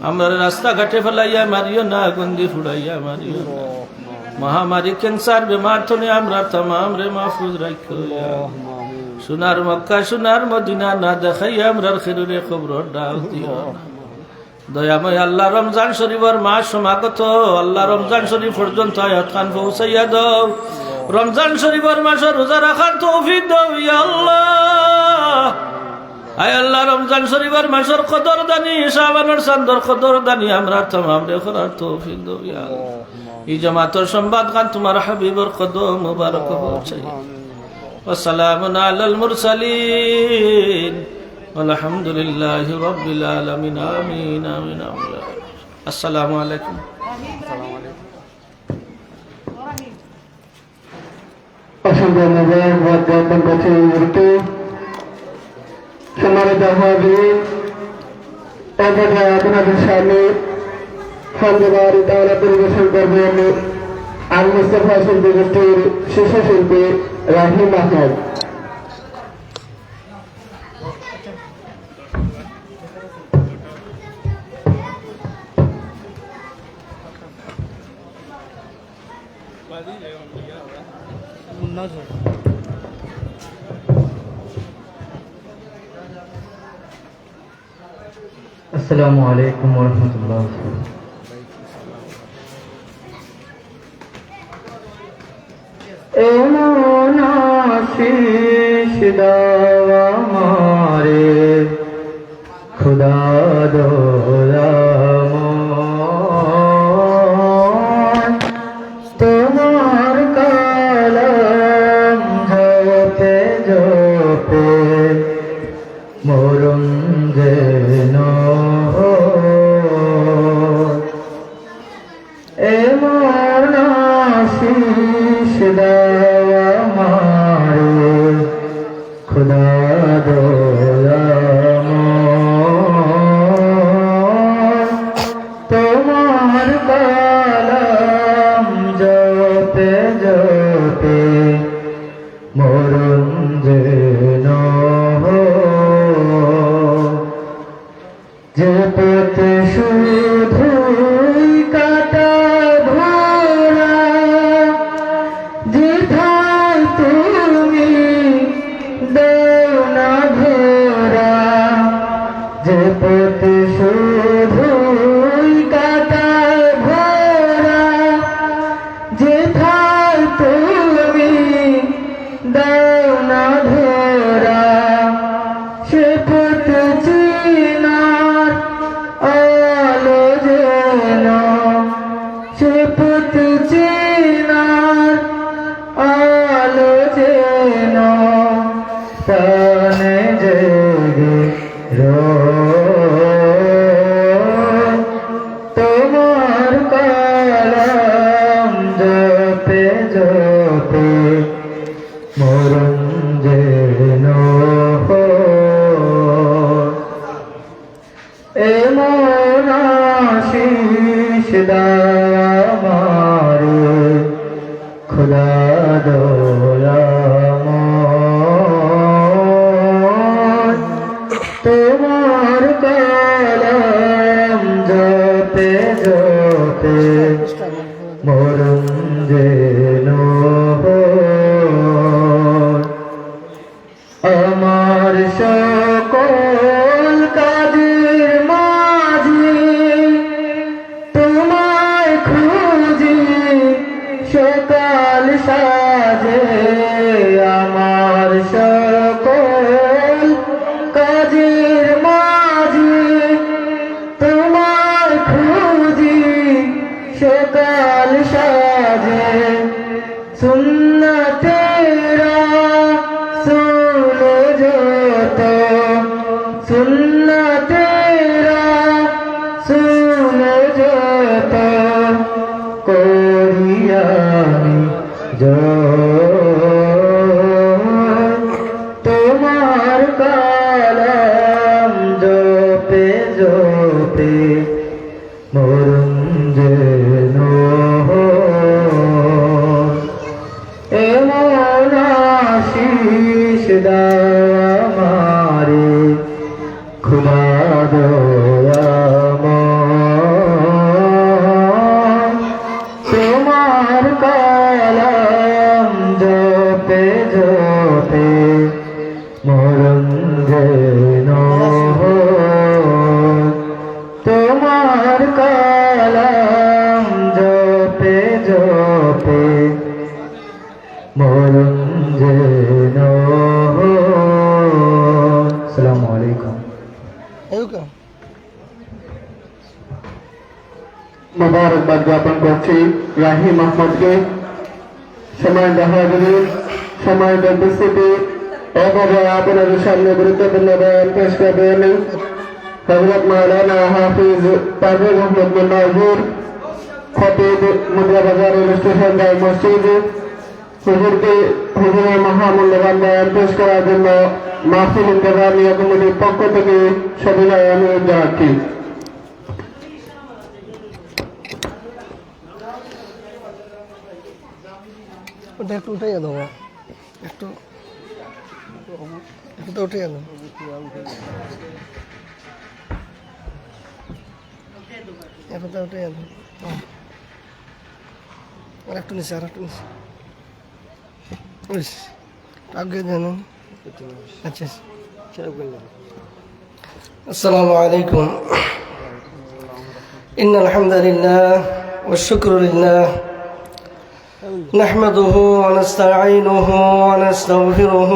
আমরা রাস্তাঘাটে ফেলাইয়া মারিও না গন্দি ফুড়াইয়া মারিও না মহামারী ক্যান্সার বেমার তনে আমরা तमाम রে মাহফুজ রাখো ইয়া সোনার মক্কা সোনার মদিনা না দেখাইয়া আমরার খেরুরে খবর ডাল দিও দয়াময় আল্লাহ রমজান শরীফের মাস সমাগত আল্লাহ রমজান শরীফ পর্যন্ত আয়াত খান পৌঁছাইয়া দাও রমজান শরীফের মাসে রোজা রাখার তৌফিক দাও ইয়া আল্লাহ আয় আল্লাহ রমজান শরীফের মাসের কদর দানি শাবানের চাঁদর কদর দানি আমরা तमाम রে করার তৌফিক দাও ইয়া আল্লাহ এই জামাতের সংবাদ গান তোমার হাবিবের কদম মুবারক পৌঁছাই ওয়া সালামুন আলাল মুরসালিন والحمد لله رب العالمين آمين آمين آمين السلام عليكم অসংখ্য ধন্যবাদ জ্ঞাপন করছি সম্মানিত হাজির আপনাদের সামনে খন্দকারী তাওলা পরিবেশন করবেন আল মুস্তাফা শিল্পী গোষ্ঠীর শীর্ষ শিল্পী রাহিম আহমদ। আসসালামু আলাইকুম ওয়া রাহমাতুল্লাহ। এমন আশিস দাও আমারে খুদা দয়াময় তোমার কালাম জপে জপে মরণ যেন এমন আশিস দাও আমারে খুদা দয়াময় তোমার কালাম জপে জপে মরণ যেন যে পথে শুধুই কাটা ধরা যেথায় তুমি দেও না ধরা যে পথে শুধুই কাটা ধরা যেথায় তুমি দেও না ধরা সে পথ চিনার আলো যেন সে পথ চিনার আলো যেন প্রাণে জেগে তোমার কালাম জপে জপে মরণ যেন এমন আশিস দাও আমারে খুদা দয়াময় তোমার কালাম জপে জপে মরণ যেন আমার সকল কাজের মাঝে তোমায় খুঁজি সকাল সাজে আমার সকল কাজের মাঝে তোমায় খুঁজি সকাল সাজে সুন্নতেরা তোমার কালাম জপে জপে মরণ যেন এমন আশিস দামারে খুদা দয়াময় তোমার কালাম জপে জপে মরণ যেন তোমার কালাম জপে জপে মরণ যেন আসসালামু আলাইকুম মোবারকবাদ জ্ঞাপন করছি রাহিম আহমদকে। সময় বাহাদুর সময় উপস্থিতি এভাবে আপনাদের সামনে গুরুত্বপূর্ণ বয়ান পেশ করবেন হযরত মাওলানা হাফিজ পারভেজ আহমদ মুন্নাজির, খতিব মুদ্রা বাজার রেল স্টেশন জামে মসজিদ। হুজুরের মহামূল্যবান বয়ান পেশ করার জন্য মাহফিল ইন্তেজামিয়া কমিটির পক্ষ থেকে সবিনয় অনুরোধ জানাচ্ছি। ওটা একটু উঠে গেল, একটু উঠে গেল। এতটা উঠে গেল, আর একটু নিচে, আর একটু নিচে আগে যেন। আচ্ছা, আসসালামু আলাইকুম। ইন্নাল হামদুলিল্লাহ ওয়া শুকরু লিল্লাহ نحمده ونستعينه ونستغفره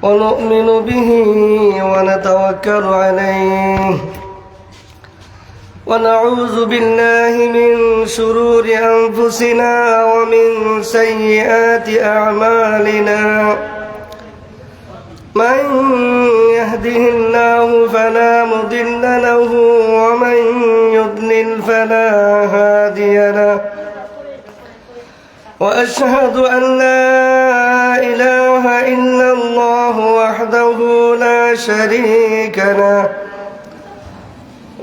ونؤمن به ونتوكل عليه ونعوذ بالله من شرور أنفسنا ومن سيئات أعمالنا من يهده الله فلا مضل له ومن يضلل فلا هادي له وأشهد أن لا إله إلا الله وحده لا شريك له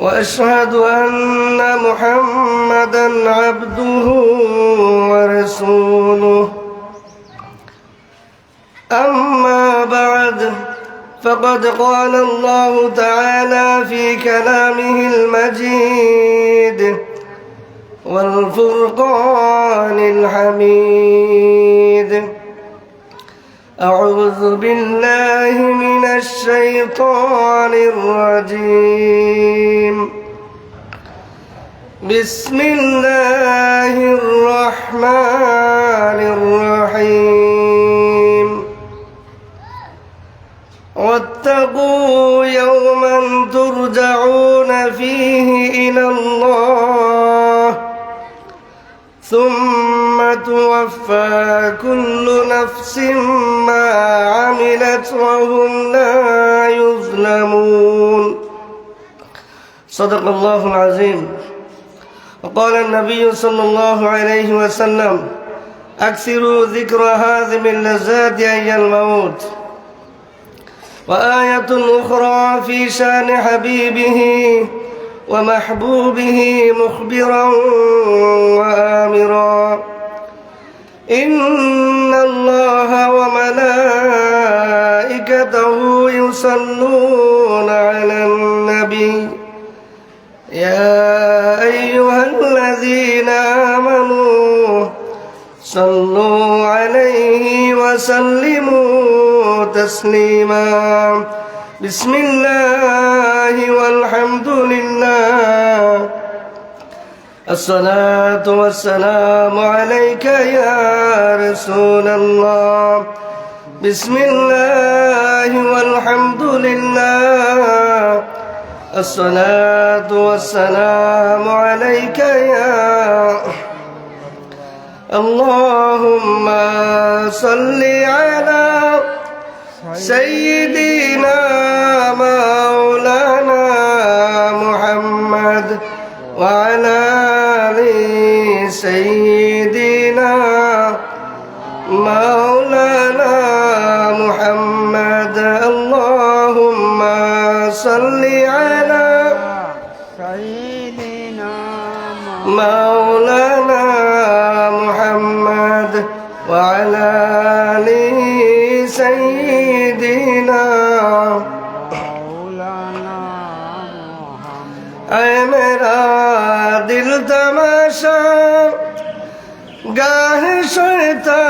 وأشهد أن محمدا عبده ورسوله أما بعد فقد قال الله تعالى في كلامه المجيد والفرقان الحميد أعوذ بالله من الشيطان الرجيم بسم الله الرحمن الرحيم واتقوا يوما ترجعون فيه إلى الله ثم توفى كل نفس ما عملت وهم لا يظلمون صدق الله العظيم. وقال النبي صلى الله عليه وسلم أكثروا ذكر هاذم اللذات أي الموت. وآية أخرى في شان حبيبه ومحبوبه مخبرا وآمرا إن الله وملائكته يصلون على النبي يا أيها الذين آمنوا صلوا عليه وسلموا تسليما. بسم الله والحمد لله الصلاة والسلام عليك يا رسول الله. بسم الله والحمد لله الصلاة والسلام عليك يا اللهم صل على سيدنا مولانا محمد وعلى آل سيدنا على سيدنا مولانا محمد وعلى آل سيدنا مولانا محمد ऐ मेरा दिल तमाशा गाह शैता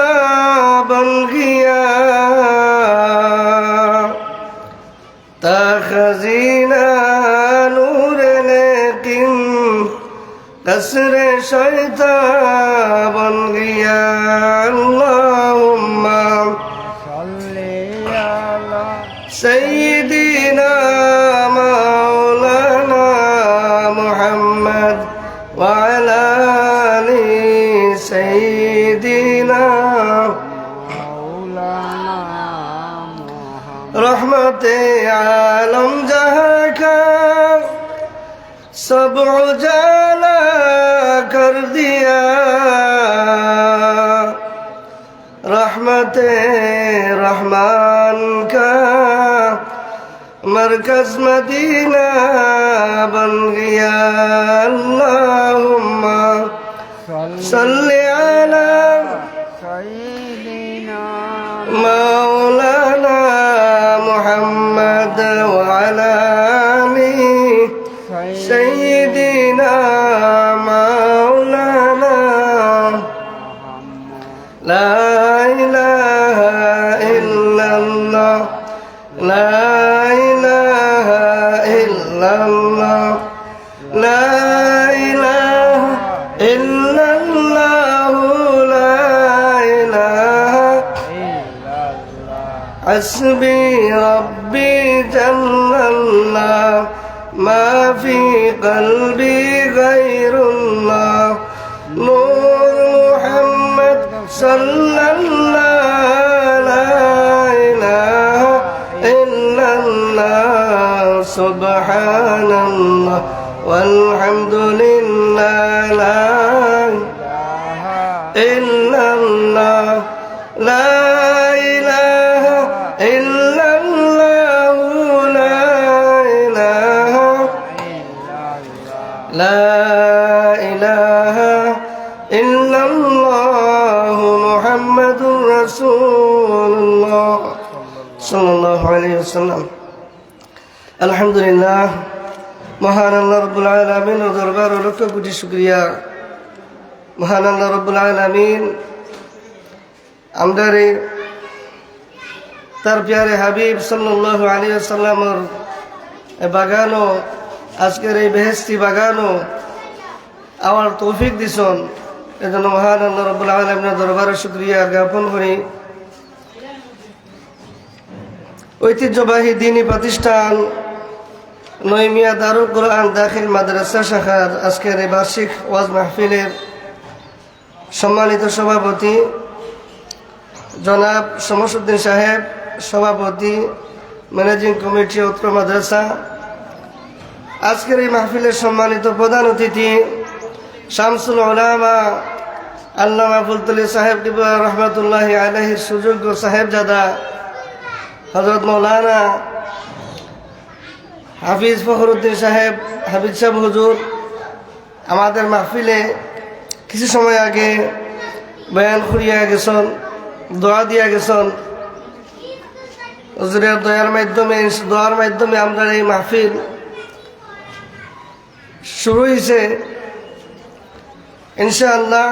बन गया ता खजीना नूर लेकिन कसर शैता बन गया अल्लाहुम्मा صل على سيدنا مولانا محمد وعلى آل سيدنا مولانا محمد रहमत आलम जहाँ का सब उजाला कर दिया रहमत रहमान का मरकज मदीना बन गया अल्लाहुम्मा सल्ली अला سيدنا مولانا محمد وعلى آله سيدنا مولانا لا إله إلا الله لا إله إلا الله لا إله إلا الله لا إله حسبي ربي جل الله ما في قلبي غير الله نور محمد صلى الله لا إله إلا الله سبحان الله والحمد لله لا إله إلا الله لا إله إلا الله لا إله لا إله إلا الله محمد رسول الله صلى الله عليه وسلم الحمد لله মহান আল্লাহ রব্বুল আলামিন ও দরবার ও লক্ষ কোটি শুকরিয়া মহান আল্লাহ রব্বুল আলামিন আমদারে তার প্যারে হাবিব সাল্লাল্লাহু আলাইহি ওয়াসাল্লামের বাগানো আজকের এই বেহেশতি বাগানো আমার তৌফিক দিছন এজন্য মহান আল্লাহ রব্বুল আলামিনের দরবারে শুকরিয়া জ্ঞাপন করি ঐতিহ্যবাহী দ্বীনি প্রতিষ্ঠান নইমিয়া দারুল কোরআন দাখিল মাদ্রাসা শাখার আজকের এই বার্ষিক ওয়াজ মাহফিলের সম্মানিত সভাপতি জনাব শমসুদ্দিন সাহেব সভাপতি ম্যানেজিং কমিটি উত্তর মাদ্রাসা আজকের এই মাহফিলের সম্মানিত প্রধান অতিথি শামসুল উলামা আল্লামা ফুলতলি সাহেব কিবলা রহমতুল্লাহি আলাইহির সুযোগ্য সাহেবজাদা হযরত মৌলানা হাফিজ ফখরুদ্দিন সাহেব হাফিজ সাহেব হুজুর আমাদের মাহফিলে কিছু সময় আগে বয়ান করিয়া গেছেন দোয়া দিয়া গেছেন হুজুরের দোয়ার মাধ্যমে আমরা এই মাহফিল শুরু হয়েছে ইনশাআল্লাহ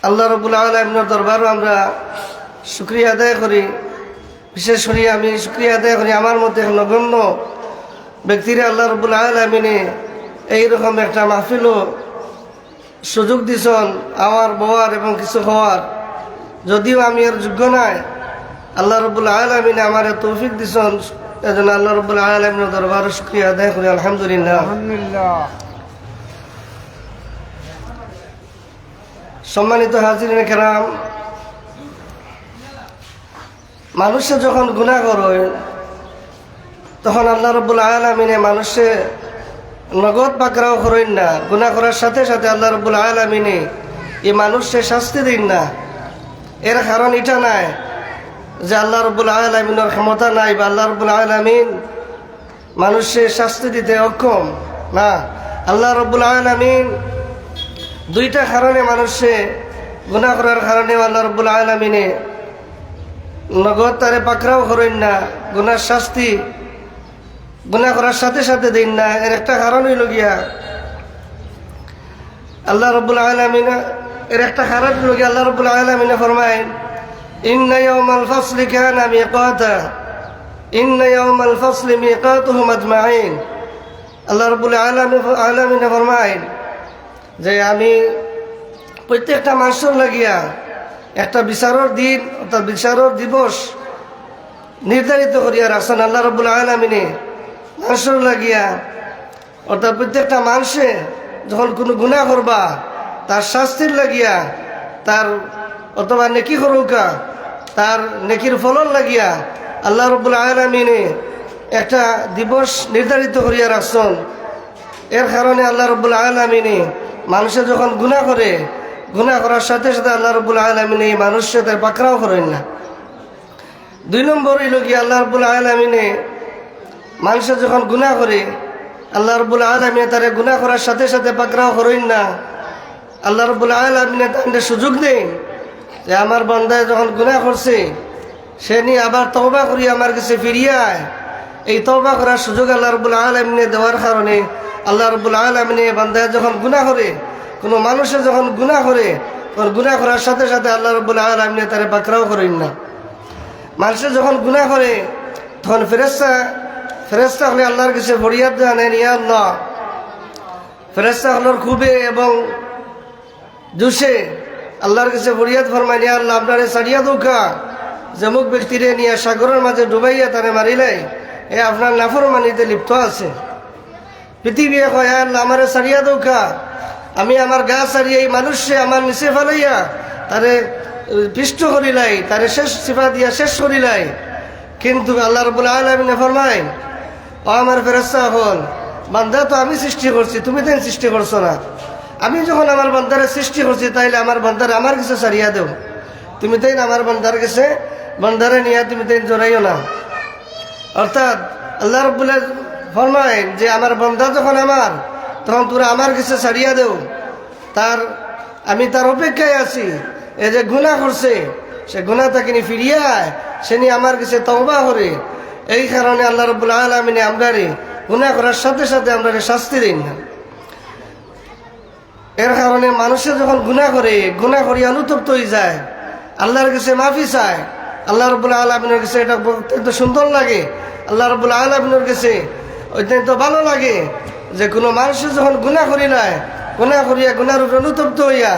আল্লাহ রাব্বুল আলামিনের দরবারও আমরা শুকরিয়া আদায় করি বিশেষ করে আমি শুকরিয়া আদায় করি আমার মধ্যে নগণ্য ব্যক্তিরা আল্লাহ রাব্বুল আলামিনে এইরকম একটা মাহফিলও সুযোগ দিছেন আমার বওয়ার এবং কিছু হওয়ার যদিও আমি এর যোগ্য নাই আল্লাহ রাব্বুল আলামিনে আমার তৌফিক দিছেন এজন্য আল্লাহ রাব্বুল আলামিনের দরবারে শুকরিয়া আদায় করি আলহামদুলিল্লাহ আলহামদুলিল্লাহ সম্মানিত হাজিরিন কেরাম মানুষে যখন গুনাহ করে তখন আল্লাহ রাব্বুল আলামিনে মানুষে নগদ পাকড়াও করেন না গুনাহ করার সাথে সাথে আল্লাহ রাব্বুল আলামিনে এই মানুষে শাস্তি দিন না এর কারণ এটা নাই যে আল্লাহ রাব্বুল আলামিনের ক্ষমতা নাই বা আল্লাহ রাব্বুল আলামিন মানুষের শাস্তি দিতে অক্ষম না। আল্লাহ রাব্বুল আলামিন দুইটা কারণে মানুষে গুনাহ করার কারণে আল্লাহ রাব্বুল আলামিনে নগদ তারে পাকড়াও করেন না, গুনার শাস্তি গুনাহ করার সাথে সাথে দিন না। এর একটা কারণ হইল গিয়া আল্লাহ রাব্বুল আলামিন, এর একটা কারণ হইল গিয়া আল্লাহ রাব্বুল আলামিন ফরমায়েন ইন্না ইয়াওমাল ফাসলি কানা মিকাতা ইন্না ইয়াওমাল ফাসলি মিকাতুহুম আজমাইন। আল্লাহ রাব্বুল আলামিন ফরমায়েন যে আমি প্রত্যেকটা মানুষের লাগিয়া একটা বিচারের দিন অর্থাৎ বিচারের দিবস নির্ধারিত করিয়া রাখছেন আল্লাহ রাব্বুল আলামিনে মানুষের লাগিয়া। অর্থাৎ প্রত্যেকটা মানুষে যখন কোনো গুনাহ করবা তার শাস্তির লাগিয়া, তার অথবা নেকি করুকা তার নেকির ফলন লাগিয়া আল্লাহ রাব্বুল আলামিনে একটা দিবস নির্ধারিত করিয়া রাখছেন। এর কারণে আল্লাহ রাব্বুল আলামিনে মানুষে যখন গুনাহ করে, গুনাহ করার সাথে সাথে আল্লাহ রাব্বুল আলামিনে এই মানুষের সাথে পাকড়াও করেন না। 2 নম্বর হইল কি আল্লাহ রাব্বুল আলামিনে মানুষে যখন গুনাহ করে আল্লাহ রাব্বুল আলামিনে তারে গুনাহ করার সাথে সাথে পাকড়াও করেন না। আল্লাহ রাব্বুল আলামিনে তাদের সুযোগ দেন যে আমার বান্দায় যখন গুনাহ করছে সে নিয়ে আবার তওবা করি আমার কাছে ফিরিয়ে আয়। এই তওবা করার সুযোগ আল্লাহ রাব্বুল আলামিনে দেওয়ার কারণে আল্লাহ রাব্বুল আলামিনে বান্দায় যখন গুনাহ করে, কোনো মানুষের যখন গুনাহ করে তখন গুনাহ করার সাথে সাথে আল্লাহ রাব্বুল আলামিনে তারে পাকড়াও করেন না। মানুষের যখন গুনাহ করে তখন ফেরেশতা হলে আল্লাহর কাছে ফরিয়াদ জানেন, ইয়া আল্লাহ, ফেরেশতা হলোর খুবে এবং জুসে আল্লাহর কাছে ফরিয়াদ ফরমায়, ইয়া আল্লাহ, আপনারে সারিয়া দৌকা যেমুক ব্যক্তিরে নিয়ে সাগরের মাঝে ডুবাইয়া তারে মারিলাই এ আপনার নাফরমানিতে লিপ্ত আছে। পৃথিবী কয়, আল্লাহ, আমারে সারিয়া দৌকা, আমি আমার গা সারিয়ে এই মানুষে আমার নিচে ফেলাইয়া তারে পিষ্ট করিলাই, তারে শেষ সিফা দিয়া শেষ করিলাই। কিন্তু আল্লাহ রাব্বুল আলামিন ফরমায়, ও আমার ফেরেশতা হল, বান্দা তো আমি সৃষ্টি করছি, তুমি তো সৃষ্টি করছো না। আমি যখন আমার বান্দারে সৃষ্টি করছি তাইলে আমার বান্দারে আমার কাছে সারিয়া দেও, তুমি তাই আমার বান্দার কাছে বান্দারে নিয়ে তুমি তাই জড়াইও না। অর্থাৎ আল্লাহ রাব্বুল ফরমায় যে আমার বান্দা যখন আমার, তখন তোরা আমার কাছে সারিয়া দেও, আমি তার অপেক্ষায় আছি। এই যে গুনাহ করছে সে গুনাহ তাকে ফিরিয়ে আয়, সে নিয়ে আমার কাছে তওবা করে। এই কারণে আল্লাহ রাব্বুল আলামিনে আমরারে গুনাহ করার সাথে সাথে আমরারে শাস্তি দেন না। এর কারণে মানুষে যখন গুনাহ করে, গুনাহ করিয়া অনুতপ্ত হয়ে যায়, আল্লাহর কাছে মাফি চায়, আল্লাহ রাব্বুল আলামিনের কাছে এটা অত্যন্ত সুন্দর লাগে। আল্লাহ রাব্বুল আলামিনের কাছে অত্যন্ত ভালো লাগে যে কোনো মানুষের যখন গুনাহ করিলায়, গুনাহ করিয়া গুনাহর উপর অনুতপ্ত হইয়া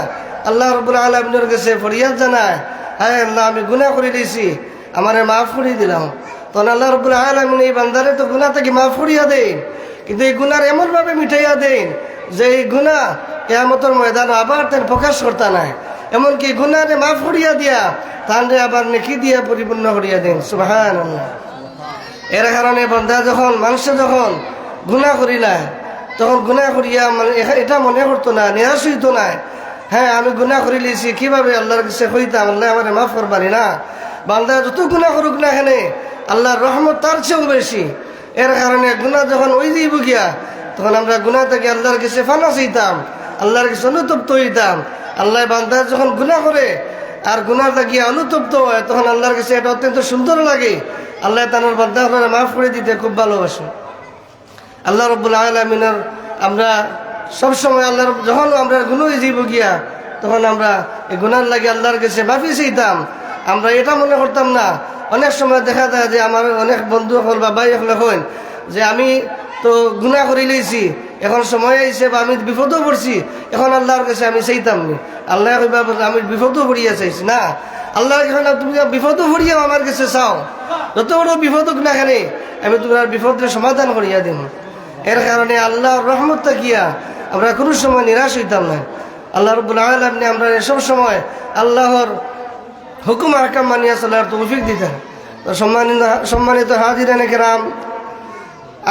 আল্লাহ রাব্বুল আলামিনের কাছে ফরিয়াদ জানায়, হায় আল্লাহ, আমি গুনাহ করে দিয়েছি, আমারে মাফ করে দিলাম। তখন আল্লাহ রাব্বুল আলামিন এই বান্দারে তো গুনাহ থেকে মাফ করিয়া দেন, কিন্তু এই গুনার এমনভাবে মিটাইয়া দেন যে এই গুনাহ কিয়ামতের ময়দানে আবার তার প্রকাশ করতে নাই। এমনকি গুনারে মাফ করিয়া দিয়া তাহলে আবার নেকি দিয়া পরিপূর্ণ করিয়া দেন। সুবহানাল্লাহ। এর কারণে বান্দা যখন মানুষে যখন গুনাহ করিলায় তখন গুনাহ করিয়া এটা মনে করতো না, নিরাশ হইতো না, হ্যাঁ আমি গুনাহ করে লিয়েছি, কিভাবে আল্লাহর কাছে হইতাম, আল্লাহ আমার মাফ করবানি না। বান্দা যত গুনাহ করুক না এখানে আল্লাহর রহমত তার চেয়েও বেশি। এর কারণে গুনাহ যখন ওই দিব গিয়া তখন আমরা গুনাহ থেকে আল্লাহর কাছে ফানা চাইতাম, আল্লাহর কাছে অনুতপ্ত হইতাম। আল্লাহ বান্দা যখন গুনাহ করে আর গুনাহ গিয়া অনুতপ্ত হয় তখন আল্লাহর কাছে এটা অত্যন্ত সুন্দর লাগে। আল্লাহ তার বান্দা আপনারা মাফ করে দিতে খুব ভালোবাসে। আল্লাহ রাব্বুল আলামিনের আমরা সবসময় আল্লাহর যখন আমরা গুনাহ জীব গিয়া তখন আমরা এই গুনার লাগে আল্লাহর কাছে মাফি চাইতাম। আমরা এটা মনে করতাম না। অনেক সময় দেখা যায় যে আমার অনেক বন্ধু হল বা ভাই হল হন যে আমি তো গুনাহ করে লইছি, এখন সময় আইছে বা আমি বিপদও পড়ছি, এখন আল্লাহর কাছে আমি চাইতাম নি। আল্লাহ কইবা আমি বিপদও পড়িয়া চাইছি না, আল্লাহ এখন তুমি বিপদও পড়িয়াও আমার কাছে চাও, যত বড় বিপদ হোক না কেন আমি তোমার বিপদের সমাধান করিয়া দিন। এর কারণে আল্লাহর রহমত থাকিয়া আমরা কোনো সময় নিরাশ হইতাম না। আল্লাহ রাব্বুল আলামিন আমরা সব সময় আল্লাহর হুকুম আহকাম মানিয়া চলার তৌফিক দিতেন। তো সম্মানিত হাজিরানে কেরাম,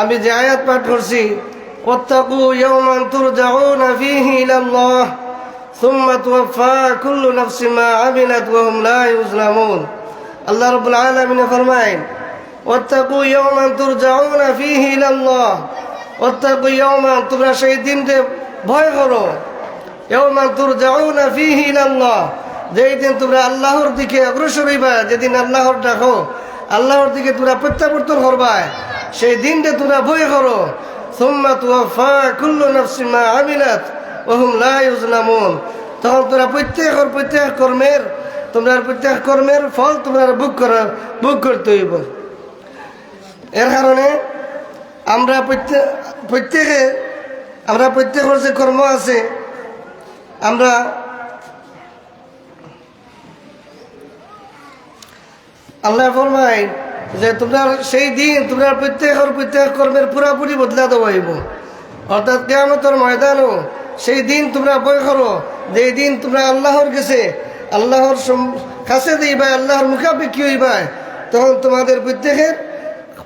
আমি যে আয়াত পাঠ করছি, ওয়াত্তাকু ইয়াওমান তুরজাউনা ফীহি ইলাল্লাহ সুম্মা তুওয়াফা কুল্লু নাফসিন মা আমিলাত ওয়া হুম লা ইউজলামুন। আল্লাহ রাব্বুল আলামিন ফরমায়েন, ওয়াত্তাকু ইয়াওমান তুরজাউনা ফীহি ইলাল্লাহ, ওয়াত্তাকু ইয়াওমান, তোমরা সেই দিনকে ভয় করো, ইয়াওমান তুরজাউনা ফীহি ইলাল্লাহ, যেই দিন তোমরা আল্লাহর দিকে অগ্রসর হইবা, যেদিন আল্লাহর ডাকো, আল্লাহর দিকে তোমরা প্রত্যাবর্তন করবা, সেই দিনটা তোমরা ভয় করো। সুম্মা তুওয়াফা কুল্লু নাফসিন মা আমিলাত ওয়া হুম লা ইউজলামুন, তখন তোমরা প্রত্যেক কর্মের ফল তোমরা ভোগ করতে হইব। এর কারণে আমরা প্রত্যেকের যে কর্ম আছে, আমরা আল্লাহ ফরমায় যে তোমরা সেই দিন তোমরা প্রত্যেক কর্মের পুরাপুরি বদলা দেওয়া হইব। অর্থাৎ কিয়ামতের ময়দানও সেই দিন তোমরা ভয় করো, যে দিন তোমরা আল্লাহর কাছে দিবা, আল্লাহর মুখাপেক্ষী হইবা, তখন তোমাদের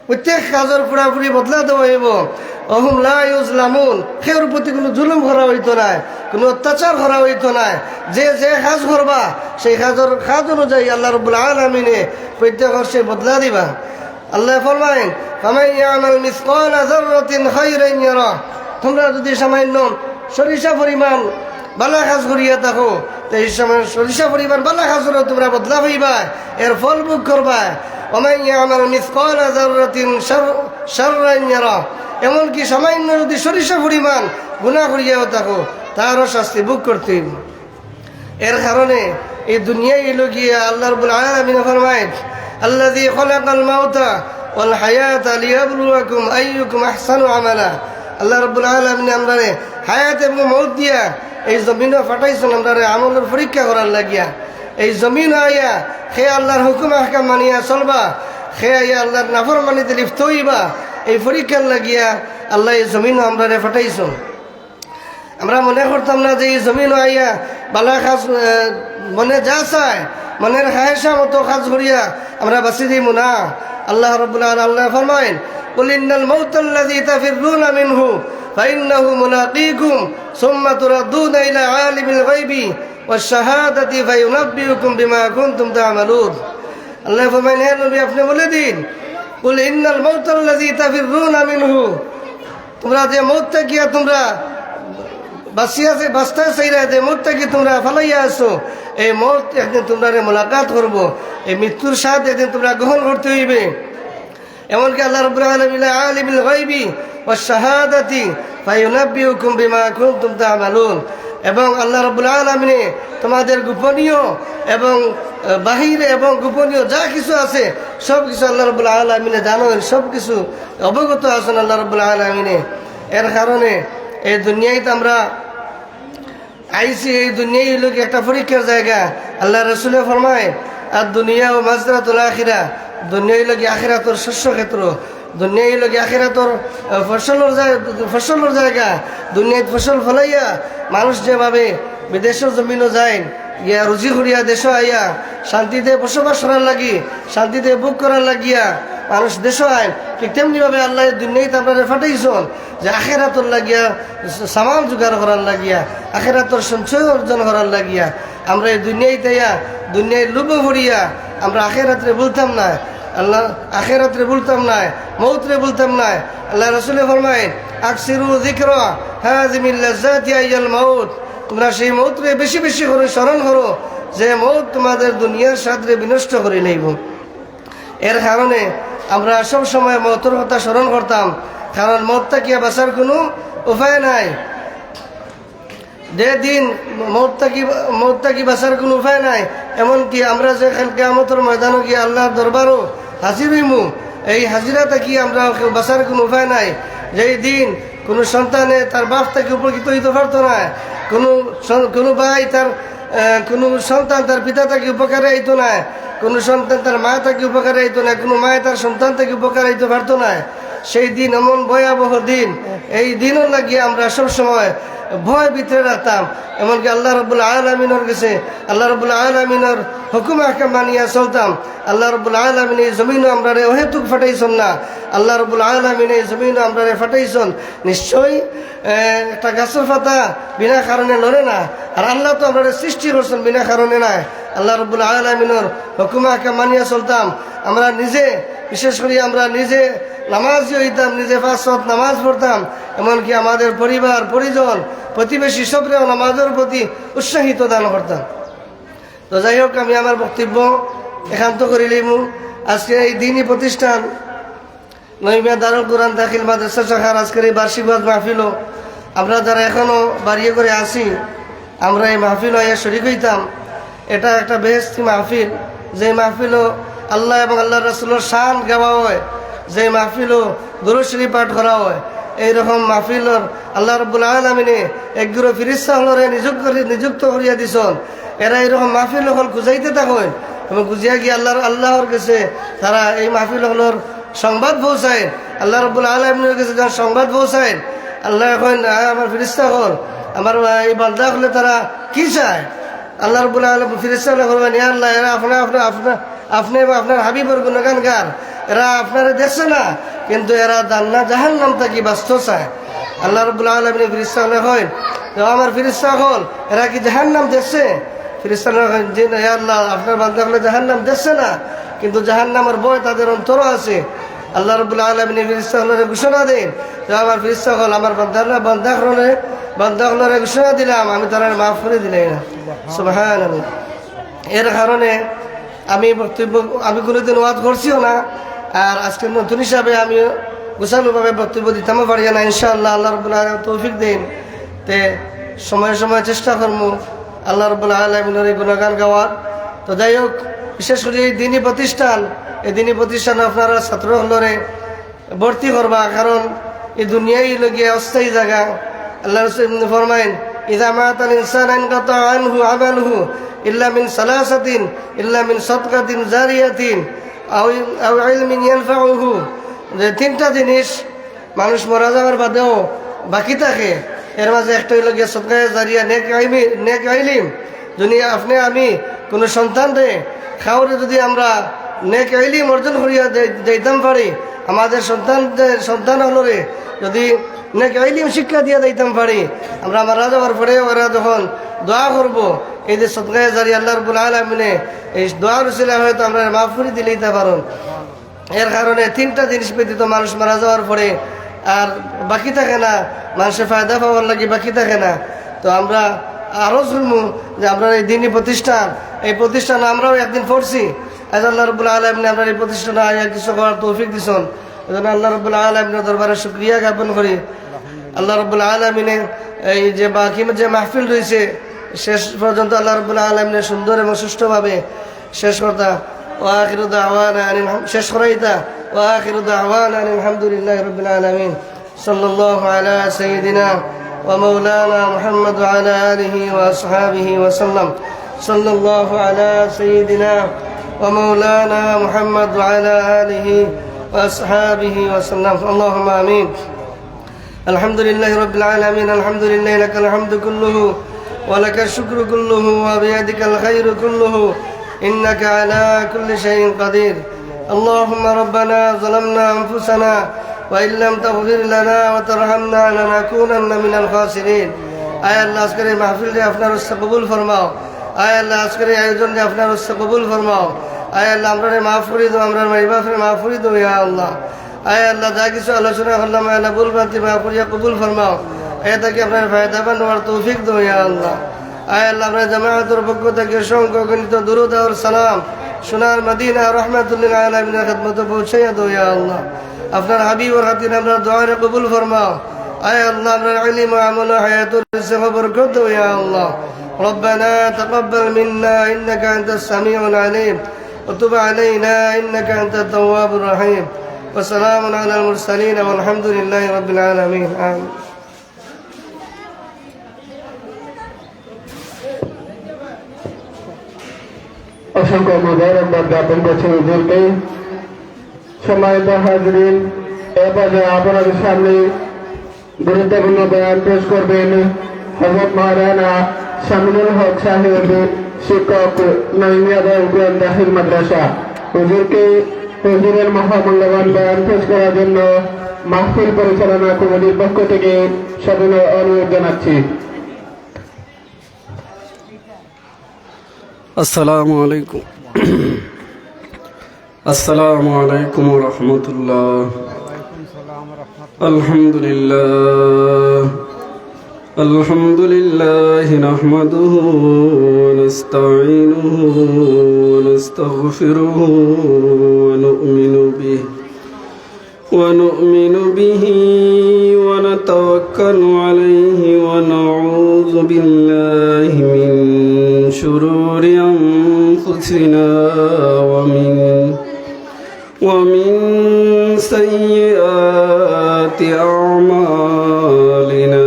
প্রত্যেক কাজের পুরাপুরি বদলা দেওয়া হইব। অহুম লা ইউজলামুন, সেওর প্রতি কোনো জুলুম করা হইতো না, কোনো অত্যাচার করা হইতো না। যে কাজ করবা সেই কাজ অনুযায়ী আল্লাহ রাব্বুল আলামিনে প্রত্যেকের সে বদলা দিবা। আল্লাহ ফরমায়েন ফামান ইয়ামাল মিসকালা যাররাতিন খায়রান ইয়ারা, তোমরা যদি সামান্য সরিষা পরিমাণ বালা কাজ করিয়া থাকো, তো এই সময় সরিষা পরিমাণ বালা কাজেরও তোমরা বদলা হইবা, এর ফল ভোগ করবা। ওমান ইয়ামাল মিসকালা যাররাতিন শাররান ইয়ারা, এমনকি সামান্য যদি সরিষা পরিমাণ গুনাহ করিয়াও থাকো, তারও শাস্তি ভোগ করতে হইব। এর কারণে এই দুনিয়ায় এলো গিয়া আল্লাহ রাব্বুল আলামিন ফরমায় আল্লাযী খালাকাল মাউতা ওয়াল হায়াতা লিয়াবলুয়াকুম আইয়ুকুম আহসানু আমালা। আল্লাহ রাব্বুল আলামিন আমরারে হায়াত এবং মউত দিয়া এই জমিনও ফাটাইছেন আমরারে আমলের পরীক্ষা করার লাগিয়া। এই জমিন আইয়া সে আল্লাহর হুকুম আহকাম মানিয়া চলবা, সে আইয়া আল্লাহর নাফরমানিতে লিপ্ত হইবা, এই পরীক্ষার লাগিয়া আল্লাহ এই জমিনও আমরারে ফাটাইছেন। আমরা মনে করতাম না যে এই জমিন আইয়া বালা কাজ মনে যা চায় মনের হায়েসা মতো কাজ করিয়া আমরা বাঁচি দিব না। আল্লাহ রাব্বুল আলামিন আল্লাহ ফরমায়েন কুল ইন্নাল মাউতাল্লাযী তাফিররুনা মিনহু ফাইন্নাহু মুলাকীকুম সুম্মা তুরাদ্দুনা ইলা আলিমিল গায়বি ওয়াশ শাহাদাতি ফায়ুনাব্বিউকুম বিমা কুনতুম তা'মালুন। আল্লাহ ফরমায়েন হে নবী আপনি বলে দিন কুল ইন্নাল মাউতাল্লাযী তাফিররুনা মিনহু, তোমরা যে মউত গিয়া তোমরা বাঁচতে চাইরা যে মৌতটা কি তোমরা ফালাইয়া আছো, এই মৌত একদিন তোমরা মোলাকাত করবো, এই মৃত্যুর স্বাদ একদিন তোমরা গ্রহণ করতে হইবে। এমনকি আল্লাহ রাব্বুল আলামিন আলিমুল গায়বি ওয়াশ শাহাদাতি ফায়ুনাব্বিউকুম বিমা কুনতুম তা'মালুন, এবং আল্লাহ রাব্বুল আলামিন তোমাদের গোপনীয় এবং বাহিরে এবং গোপনীয় যা কিছু আছে সব কিছু আল্লাহ রাব্বুল আলামিন জানেন, সব কিছু অবগত আছেন আল্লাহ রাব্বুল আলামিন। এর কারণে এই দুনিয়াতে আমরা আইসি, এই দুনিয়াই হলো একটা পরীক্ষার জায়গা। আল্লাহ রাসূল ফরমায় আর দুনিয়া ও মাজরাতুল আখিরা, দুনিয়া হলো আখিরাতের শস্য ক্ষেত্র, দুনিয়া হলো আখিরাতের ফসলের জায়গা। দুনিয়ায় ফসল ফলাইয়া মানুষ যেভাবে বিদেশের জমিনও যায় ইয়া রুজি করিয়া দেশ আইয়া শান্তিতে বসবাস করার লাগি, শান্তিতে ভোগ করার লাগিয়া মানুষ দেশ আইন, ঠিক তেমনিভাবে আল্লাহ দুনিয়াতে আপনারা ফাটাইছেন যে আখেরাতর লাগিয়া সামান জোগাড় করার লাগিয়া, আখেরাতর সঞ্চয় অর্জন করার লাগিয়া। আমরা এই দুনিয়ায় লুভ ভরিয়া আমরা আখেরাতরে বলতাম না, আল্লাহ আখেরাতরে বলতাম না, মৌতরে বলতাম না। আল্লাহ রাসূল ফরমায় আকসিরু যিকরা হাযিমিল লাযাতি আইয়াল মাউত, তোমরা সেই মৌতরে বেশি বেশি করে স্মরণ করো যে মৌত তোমাদের দুনিয়ার সাথে বিনষ্ট করে নেইব। এর কারণে আমরা সব সময় মৌতের কথা স্মরণ করতাম, কারণ মৌতটা কি বাঁচার কোনো উপায় নাই। যে দিন মৌতটা কি বাঁচার কোনো উপায় নাই, এমনকি আমরা যে কিয়ামতের ময়দানে গিয়ে আল্লাহর দরবারও হাজির হইমু, এই হাজিরাটা কি আমরা বাঁচার কোনো উপায় নাই। যেই দিন কোনো সন্তানে তার বাপ তাকে উপকৃত হইতে পারতো না, কোনো ভাই তার কোনো সন্তান তার পিতা তাকে উপকারে আইতো না, কোনো সন্তান তার মা তাকে উপকারে আইতো না, কোনো মায় তার সন্তান তাকে উপকার আইতে পারতো না। সেই দিন এমন ভয়াবহ দিন, এই দিনও লাগিয়ে আমরা সবসময় ভয় ভিতরে রাখতাম, এমনকি আল্লাহ রব্বুল আলামিনের কাছে আল্লাহ রব্বুল আলামিনের হুকুম আহকাম মানিয়া চলতাম। আল্লাহ রব্বুল আলামিন এই জমিনও আমরা অহেতুক ফাটাইছেন না, আল্লাহ রব্বুল আলামিন এই জমিনও আমরা ফাটাইছেন। নিশ্চয়ই একটা গাছের পাতা বিনা কারণে লড়ে না, আর আল্লাহ তো আমরা সৃষ্টি করছেন বিনা কারণে না। আল্লাহ রব্বুল আলামিনের হুকুম আহকাম মানিয়া চলতাম। আমরা নিজে, বিশেষ করে আমরা নিজে নামাজই হইতাম, নিজে 5 ওয়াক্ত নামাজ পড়তাম, এমনকি আমাদের পরিবার পরিজন প্রতিবেশী সবরেও নামাজের প্রতি উৎসাহিত দান করতাম। তো যাই হোক, আমি আমার বক্তব্য একান্ত করিলাম। আজকে এই দিনই প্রতিষ্ঠান নইমিয়া দারুল কোরআন দাখিল মাদ্রাসা শাখার আজকের এই বার্ষিক ওয়াজ মাহফিল, আমরা যারা এখনও বাড়িয়ে করে আসি, আমরা এই মাহফিল হয়ে শরীক হইতাম। এটা একটা বেহেশতি মাহফিল, যে মাহফিল আল্লাহ এবং আল্লাহ রাসূলের শান গাওয়া হয়, যে মাহফিল দুরূদ শরীফ পাঠ করা হয়। এইরকম মাহফিলর আল্লাহ রাব্বুল আলামিনে একগুলো ফিরিস্তা হলরে নিযুক্ত করিয়া দিছন। এরা এইরকম মাহফিল হল খুঁজাইতে থাকেন এবং খুঁজিয়া গিয়ে আল্লাহর কাছে তারা এই মাহফিল হলর সংবাদ পৌঁছায়। আল্লাহ রাব্বুল আলামিনের কাছে যখন সংবাদ পৌঁছায়, আল্লাহ এখন আমার ফিরিস্তা হল, আমার এই বান্দা হলে তারা কি চায়? আল্লাহ রাব্বুল আলামিন ফিরিস্তা হলে বলবেন, ইয়া আল্লাহ, এরা আপনি বা আপনার হাবিবের গুণগান গান, এরা আপনারা দেখছে না, কিন্তু এরা জাহান্নাম থাকি বাঁচত চায়। আল্লাহ রাব্বুল আলামিনের ফিরিস্তা হলে হয়, আমার ফিরিস্তা হল, এরা কি জাহান্নাম দেখছে? ফিরিস্তা হয়, জি না ইয়া আল্লাহ, আপনার বান্দা হলে জাহান্নাম দেখছে না, কিন্তু জাহান্নামের ভয় তাদের অন্তর আছে। আল্লাহ রাব্বুল আলামিনের ফিরিস্তা হলে ঘোষণা দেন যে আমার ফিরিস্তা হল, আমার বান্দা হলে ঘোষণা দিলাম, আমি তারা মাফ করে দিলাই না। সুবহানাল্লাহ। এর কারণে আমি কোনোদিন ওয়াজ করছিও না, আর আজকে নতুন হিসাবে আমি গোছালোভাবে বক্তব্য দিতামও পারি না। ইনশাআল্লাহ আল্লাহ রাব্বুল আলামিন তৌফিক দেন, তে সময়ে সময়ে চেষ্টা করবো আল্লাহ রাব্বুল আলামিনের এই গুণগান গাওয়ার। তো যাই হোক, বিশেষ করে এই দিনী প্রতিষ্ঠান আপনারা ছাত্র হলরে ভর্তি করবা, কারণ এই দুনিয়ায় লগিয়ে অস্থায়ী জায়গা। আল্লাহ রাসূল ফরমাইন, ইযা মাতাল ইনসানু ইনকাতা আনহু আমালুহু ইল্লা মিন সালাসাতিন ইল্লা মিন সাদকাতিন জারিয়াতিন আও ইলমিন ইয়ানফাউহু, যে 3টা জিনিস মানুষ মারা যাওয়ার বাদেও বাকি থাকে। এর মাঝে একটা হইল গিয়ে সদকায়ে জারিয়া, নেক ইলম। যদি আমি কোনো সন্তানরে খাওয়ারে যদি আমরা নেক ইলম অর্জন করিয়া দিতাম পারি, আমাদের সন্তান হলরে যদি নেক ইলম শিক্ষা দিয়া দিতাম পারি, আমরা মারা যাওয়ার পরে ওরা যখন দোয়া করবো, এই যে সদকায়ে জারিয়া আল্লাহ রাব্বুল আলামিনে এই দোয়ার উসিলা হয়তো আমরা মাফ করে দিলেইতে পারেন। এর কারণে 3টা জিনিস ব্যতীত মানুষ মারা যাওয়ার পরে আর বাকি থাকে না, মানুষের ফায়দা পাওয়ার লাগে বাকি থাকে না। তো আমরা আরও শুনবো যে আমরা এই দিনী প্রতিষ্ঠান আমরাও একদিন পড়ছি। আজ আল্লাহ রাব্বুল আলামিন আমরা এই প্রতিষ্ঠানে আয়া কিছু করার তৌফিক দিছেন, এজন্য আল্লাহ রাব্বুল আলামিনের দরবারে শুকরিয়া জ্ঞাপন করি। আল্লাহ রাব্বুল আলামিনে এই যে বাকি যে মাহফিল রয়েছে শেষ পর্যন্ত আল্লাহ রাব্বুল আলামিনের সুন্দর এবং সুষ্ঠুভাবে শেষ করতা ওয়াখিরু দাওয়ানা শেষ করাইতা ওয়াখিরু দাওয়ানা আলহামদুলিল্লাহি রাব্বিল আলামিন। সাল্লাল্লাহু আলা সাইয়্যিদিনা ওয়া মাওলানা মুহাম্মদ ওয়া আলা আলিহি ওয়া আসহাবিহি ওয়া সাল্লাম। সাল্লাল্লাহু আলা সাইয়্যিদিনা ওয়া মাওলানা মুহাম্মদ ওয়া আলা আলিহি ওয়া আসহাবিহি ওয়া সাল্লাম। আল্লাহুম্মা আমিন। আলহামদুলিল্লাহি রাব্বিল আলামিন। আলহামদুলিল্লাহি লাকাল হামদু কুল্লুহু ওয়া লাকাশ শুকরু কুল্লুহু ওয়া বিয়াদিকাল খায়রু কুল্লুহু ইন্নাকা আলা কুল্লি শাইইন কাদির। আল্লাহুম্মা রাব্বানা যালামনা আনফুসানা ওয়া ইল্লাম তাগফির লানা ওয়া তারহামনা লানাকুনান্না মিনাল খাসিরিন। আয় আল্লাহ, আজকের এই মাহফিলকে আপনার উৎসাহ কবুল ফরমাও। আয় আল্লাহ, আজকের এই আয়োজনকে আপনার উৎসাহ কবুল ফরমাও। আয় আল্লাহ, আমরা মাফ করে দাও, আমরা মাইবাফের মাফ করে দাও ইয়া আল্লাহ। আয় আল্লাহ, যা কিছু আলোচনা করলাম আল্লাহ ভুল ভ্রান্তি মাফ করিয়া কবুল ফরমাও। এটাকে আপনার ফায়দাবান হওয়ার তৌফিক দাও ইয়া আল্লাহ। আয় আল্লাহ, আমরা জামায়াতের পক্ষ থেকে অসংখ্য গণিত দুরূদ আর সালাম সোনার মদিনা রহমাতুল লিল আলামিনের খিদমতে পৌঁছাইয়া দাও ইয়া আল্লাহ। আপনার হাবিবের হাতে আমরা দোয়া কবুল ফরমাও। আয় আল্লাহ, আমরা ইলম ও আমল ও হায়াতুর রিজক বরকত দাও ইয়া আল্লাহ। ربنا تقبل منا إنك أنت السميع العليم وتب علينا إنك أنت التواب الرحيم وسلام على المرسلين والحمد لله رب العالمين آمين. অসংখ্য মোবারকবাদ জ্ঞাপন করছি হুজুরকে। সম্মানিত হাজরিন, এ পর্যায়ে আপনাদের সামনে গুরুত্বপূর্ণ বয়ান পেশ করবেন হযরত মাওলানা শামিনুল হক সাহেব, শিক্ষক নঈমিয়া উদ্যান দাখিল মাদ্রাসা, হুজুরের মহামূল্যবান বয়ান পেশ করার জন্য মাহফিল পরিচালনা কমিটির পক্ষ থেকে সবিনয় অনুরোধ জানাচ্ছি। আসসালামু আলাইকুম। আসসালামু আলাইকুম ওয়া রাহমাতুল্লাহ। আলহামদুলিল্লাহ আলহামদুলিল্লাহি নাহমাদুহু ওয়া নাস্তাঈনুহু ওয়া নাস্তাগফিরুহু ওয়া নু'মিনু বিহি ওয়া নাতাওয়াক্কালু আলাইহি ওয়া নাউযু বিল্লাহি মিন شرور أنفسنا ومن سيئات أعمالنا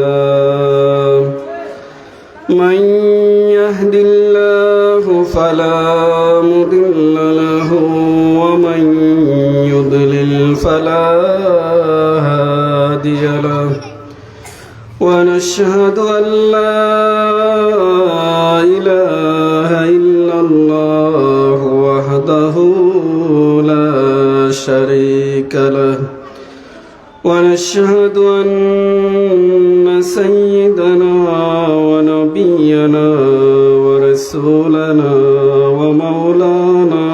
من يهد الله فلا مضل له ومن يضلل فلا هادي له ونشهد أن لا إله إلا الله وحده لا شريك له ونشهد أن سيدنا ونبينا ورسولنا ومولانا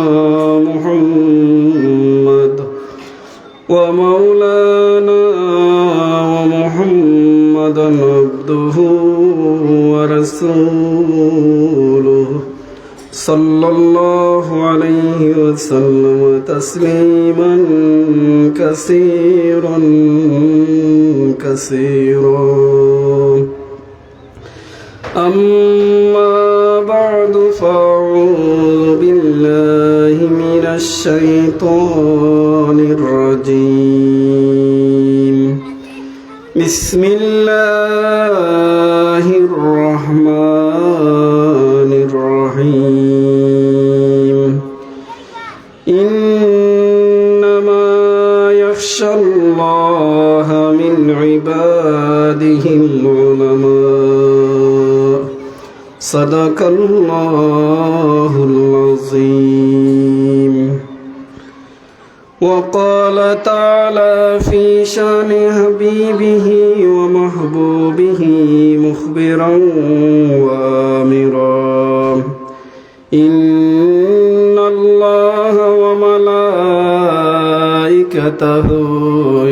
محمدا عبده ورسوله صلى الله عليه وسلم تسليما كثيرا أما بعد فأعوذ بالله من الشيطان الرجيم بسم الله الرحمن الرحيم إنما يخشى الله من عباده العلماء صدق الله العظيم. وقال تعالى في شان حبيبه ومحبوبه مخبرا وآمرا إن الله وملائكته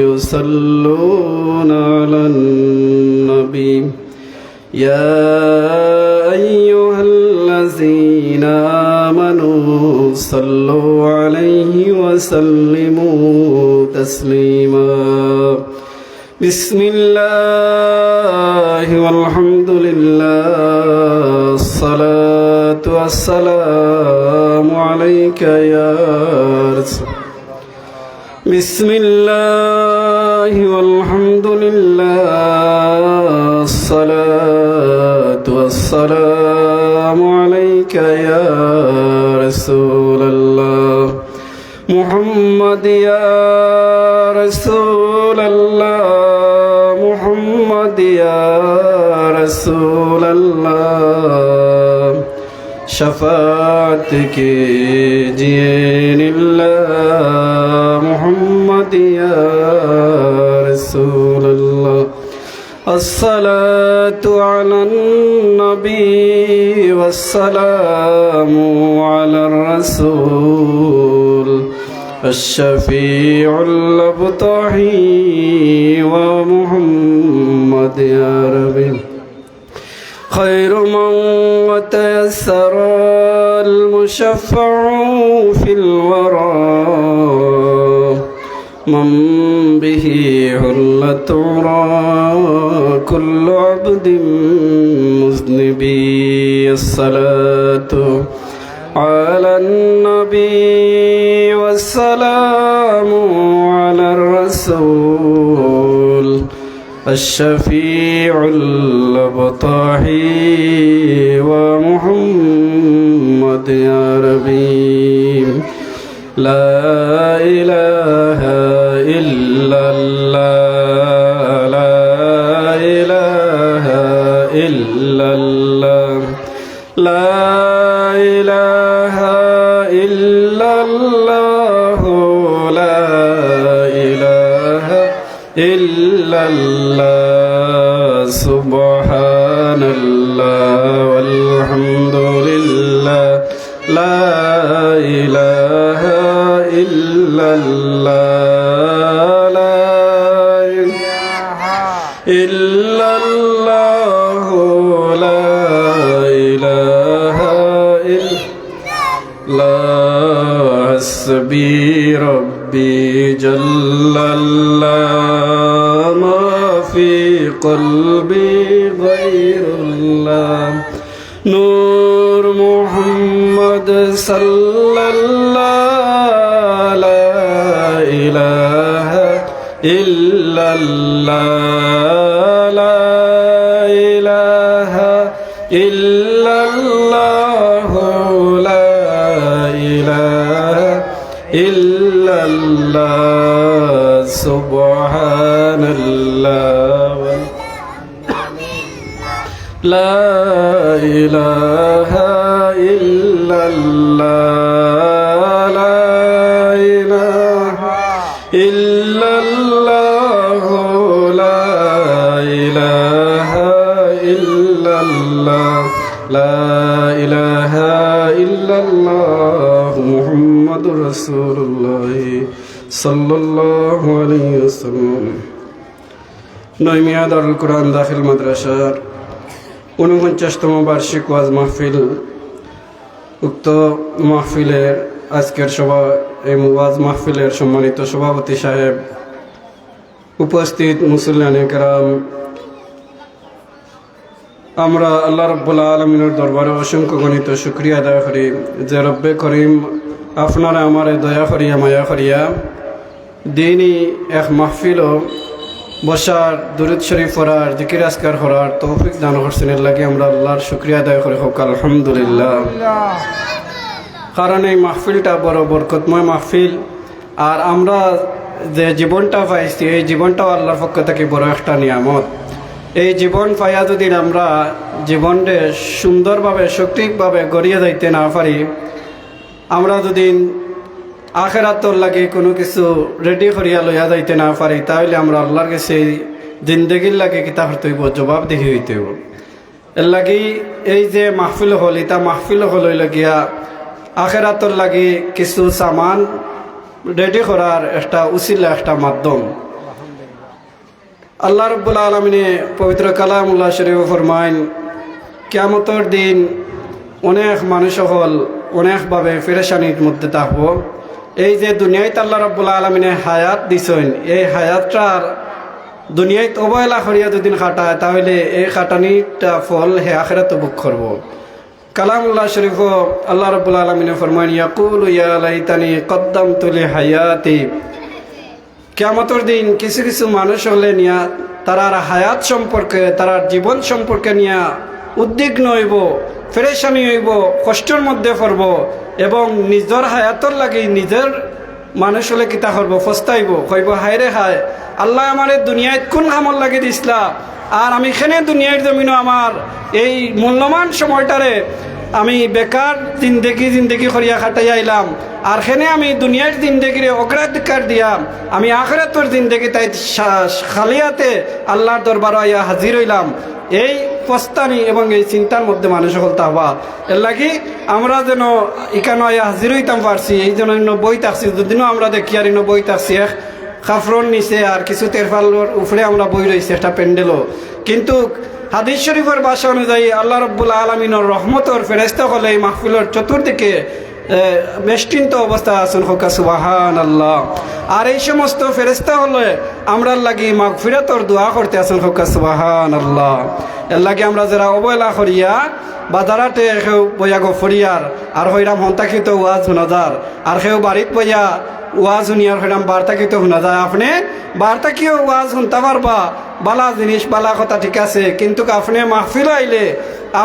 يصلون على النبي يا أيها الذين آمنوا صلوا عليه وسلموا تسليما. بسم الله والحمد لله الصلاة والسلام عليك يا رسول. بسم الله والحمد لله الصلاة والسلام عليك يا رسول الله. محمد يا رسول الله محمد يا رسول الله شفاعت कीजिए الله محمد يا رسول الله. الصلاة على النبي والسلام على الرسول الشفيع الأبطحي ومحمد يا ربي خير من وتيسر المشفع في الورى من به حلت عرى كل عبد مذنبي. الصلاة على النبي والسلام على الرسول الشفيع الأبطحي ومحمد يا ربي. لا إله إلا الله لا إله إلا illallah, subhanallah, walhamdulillah, la ilaha illallah, la ilaha illallah, la ilaha illallah, hasbi rabbi jallallah, ma fi qalbi ghayrullah, nur Muhammad sallallahu, la ilaha illallah, la ilaha illallah, la ilaha illallah, subhanallah, la ilaha illallah, la ilaha illallah, la ilaha illallah, la ilaha illallah, Muhammadur Rasulullah sallallahu alayhi wasallam। নয়মিয়া দারুল কোরআন দাখিল মাদ্রাসার 49তম বার্ষিক ওয়াজ মাহফিল। উক্ত মাহফিলের আজকের এই ওয়াজ মাহফিলের সম্মানিত সভাপতি সাহেব, উপস্থিত মুসল্লিয়ানে কেরাম, আমরা আল্লাহ রাব্বুল আলামিনের দরবারে অসংখ্য গণিত শুকরিয়া আদায় করি যে রব্বে করিম আপনারা আমারে দয়া করিয়া মায়া করিয়া দিনই এক মাহফিলও বসার, দুরূদ শরীফ পড়ার, জিকির আজকার করার তৌফিক দান করছেন। এর লাগে আমরা আল্লাহর শুকরিয়া আদায় করি হোক আলহামদুলিল্লাহ। কারণ এই মাহফিলটা বড় বরকতময় মাহফিল, আর আমরা যে জীবনটা পাইছি এই জীবনটাও আল্লাহর পক্ষ থেকে বড় একটা নিয়ামত। এই জীবন পাইয়া যদি আমরা জীবনকে সুন্দরভাবে সঠিকভাবে গড়িয়ে যাইতে না পারি, আমরা যদি আখেরাতর লাগে কোনো কিছু রেডি করিয়া লইয়া যাইতে না পারি, তাহলে আমরা আল্লাহর কাছে জিন্দগির লাগে কিতা করতে হইব, জবাবদিহি হইতে হইব। এর লাগি এই যে মাহফিল হল, এটা মাহফিল হল গিয়া আখেরাতর লাগে কিছু সামান রেডি করার একটা উসিলা, একটা মাধ্যম। আল্লাহ রাব্বুল আলামিনে পবিত্র কালামুল্লাহ শরীফ ফরমাইন, কিয়ামতের দিন অনেক মানুষ হল অনেকভাবে পেরেশানির মধ্যে থাকবো। এই যে দুনিয়ায় আল্লাহ রাব্বুল আলামিনে হায়াত দিছেন, এই হায়াতটার দুনিয়ায় অবহেলা করিয়া দুদিন খাটায়, তাহলে এই খাটানিটা ফল হে আখিরাতে ভোগ করব। কালামুল্লাহ শরীফ আল্লাহ রাব্বুল আলামিনে ফরমাইন, ইয়াকুলু ইয়া লাইতানি কদ্দামতু লিহায়াতি। কিয়ামতের দিন কিছু কিছু মানুষ হলে নিয়া তারার হায়াত সম্পর্কে, তারার জীবন সম্পর্কে নিয়া উদ্বিগ্ন হইব, পেরেশানি হইব, কষ্টের মধ্যে পড়ব, এবং নিজের হায়াতর লাগি নিজের মানুষ হলে কিতা করবো, ফস্তাইব, কইব হায় রে হায়, আল্লাহ আমার দুনিয়ায় কোন হামল লাগে দিসলা, আর আমি এখানে দুনিয়ার জমিনও আমার এই মূল্যবান সময়টারে আমি বেকার জিন্দেগি করিয়া খাটাই আইলাম, আর এখানে আমি দুনিয়ার জিন্দেগিরে অগ্রাধিকার দিয়াম, আমি আখিরাতের জিন্দেগি তাই খালিয়াতে আল্লাহর দরবার আইয়া হাজির হইলাম। এই পস্তানি এবং এই চিন্তার মধ্যে মানুষ হলতা হওয়া, এর লাগি আমরা যেন এখানে আইয়া হাজির হইতাম পারছি, এই জন্য বই থাকছি, দুদিনও আমরা দেখি আর বই থাকছি এক খাফরন নিচে আর কিছু তেরফালোর উপরে আমরা বই রয়েছে একটা প্যান্ডেলও। কিন্তু হাদিস শরীফের ভাষা অনুযায়ী আল্লাহ রাব্বুল আলামিনের রহমতর ফেরেশতা হলে এই মাহফিলের চতুর্দিকে বেষ্টিন্ত অবস্থা আছেন, হোকা সুবহানাল্লাহ। আর এই সমস্ত ফেরেশতা হলে আমরা লাগি মাগফিরাতর দোয়া করতে আছেন, হোকা সুবহানাল্লাহ। এর লাগে আমরা যারা অবহেলা করিয়া বাজারাতে কেউ বইয়া গফরিয়ার আর হইরাম হন্তাকিত ওয়াজ শুনাদার, আর কেউ বাড়িত বইয়া ওয়াজ শুনিয়ার হইরাম বার্তাকিত শোনা যায়। আপনি বার্তাকিও ওয়াজ শুনতে পারবা, বালা জিনিস বালা কথা ঠিক আছে, কিন্তু আপনি মাহফিল আইলে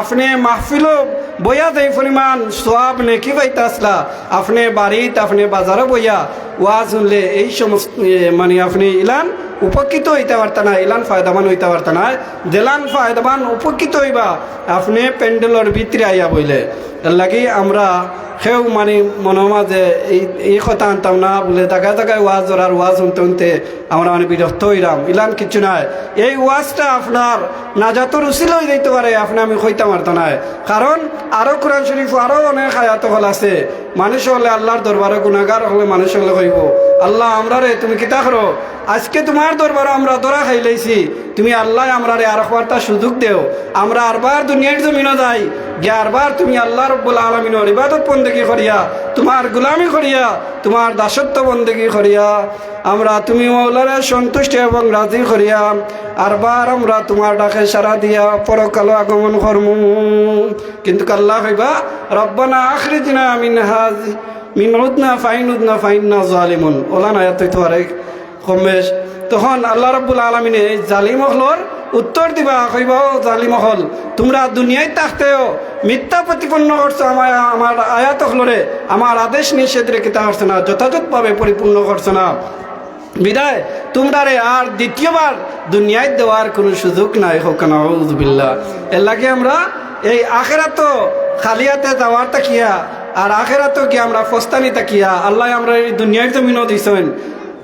আপনি মাহফিলও বইয়া যেই পরিমাণ সোয়াব নেকি পাইতে আসলা, আপনি বাড়িত আপনি বাজারে বইয়া ওয়াজ শুনলে এই সমস্ত মানে আপনি ইলান উপকৃত হইতে পারত না, ইলান ফায়দাবান হইতে পারত না। জেলান ফায়দাবান উপকৃত হইবা আপনি প্যান্ডেলের ভিতরে আইয়া বইলে। এর লাগি আমরা সেও মানে মনের মাঝে এই কথা আনতাম না বলে জায়গায় জায়গায় ওয়াজ ধরার ওয়াজ শুনতে শুনতে আমরা মানে বিরক্ত হইলাম ইলাম কিছু নয়। এই ওয়াজটা আপনার নাজাতর উচিল হয়ে যাইতে পারে, আপনি আমি কইতাম আর তো নয়। কারণ আরও কোরআন শরীফ আরও অনেক আয়াত হল আছে, মানুষ হলে আল্লাহর দরবারে গুনাহগার হলে মানুষ হলে কইব আল্লাহ আমরা রে তুমি কিতা করো, আজকে তোমার দরবারে আমরা ধরা খাই লাইছি, তুমি আল্লাহ আমরা রে আর একবারটা সুযোগ দেও, আমরা আরবার দুনিয়ার জমিনও যাই গিয়ে আরবার তুমি আল্লাহ রব্বুল আলমিনের ইবাদত বন্দেগি করিয়া, তোমার গুলামি করিয়া, তোমার দাসত্ব বন্দেগি করিয়া আমরা তুমি মৌলারে সন্তুষ্ট এবং রাজি করিয়া আরবার আমরা তোমার ডাকে সারা দিয়া পরকাল আগমন করমু। কিন্তু আল্লাহ কইবা রব্বানা আখরিজনা মিন হাজি মিন উদনা ফাইন্না জালিমুন, ওলা না এত তোরে কমেশ। তখন আল্লাহ রব্বুল আলমিনে জালিম হলর উত্তর দিবা, কইবা ও জালিম হল তোমরা দুনিয়ায় থাকতেও মিথ্যা প্রতিপন্ন করছো আমার আয়াত হলরে, আমার আদেশ নিষেধ রেখে তা করছো না, যথাযথভাবে পরিপূর্ণ করছো না, বিদায় তোমরা রে আর দ্বিতীয়বার দুনিয়ায় দেওয়ার কোনো সুযোগ নাই। হোক না আউযুবিল্লাহ। এর লাগে আমরা এই আখেরাত খালিয়াতে যাওয়ার তাকিয়া আর আখেরাত কি আমরা ফস্তানি তাকিয়া আল্লাহ আমরা এই দুনিয়ার জমিনও দিছেন।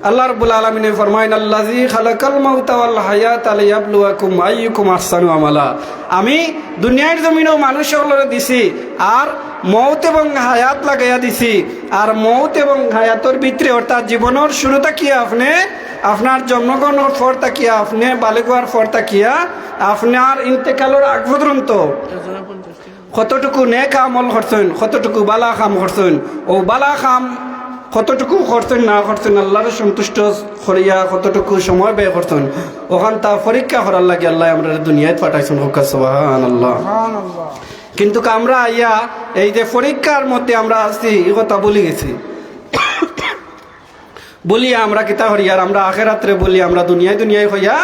আল্লাহ রাব্বুল আলামিন ফরমায়েন আল্লাযী খালাকাল মাউতা ওয়াল হায়াতা লিয়াবলুয়াকুম আইয়ুকুম আহসানু আমালা, আমি দুনিয়ার জমিনও মানুষ সকলরে দিছি আর মৌত এবং হায়াত লাগাইয়া দিছি, আর মৌত এবং হায়াতর ভিতরে অর্থাৎ জীবনের শুরু তাকিয়া আপনি আপনার জন্মগ্রহণের পর তাকিয়া আপনি বালিগ হওয়ার পর তাকিয়া আপনার ইন্তেকালের আগ পর্যন্ত কতটুকু নেক আমল করছেন, কতটুকু বালা কাম করছেন, ও বালা কাম কতটুকু করছেন না করছেন আল্লাহর সন্তুষ্ট করিয়া কতটুকু সময় ব্যয় করছেন, ওখান তা পরীক্ষা করার লাগে আল্লাহ আমরা দুনিয়ায় পাঠাইছেন। হোক সুবহানাল্লাহ। কিন্তু আমরা আইয়া এই যে পরীক্ষার মধ্যে আমরা আছি এই কথা বলি গেছি, বলিয়া আমরা কিতা করি আর আমরা আখেরাত্রে বলি আমরা দুনিয়ায় হইয়া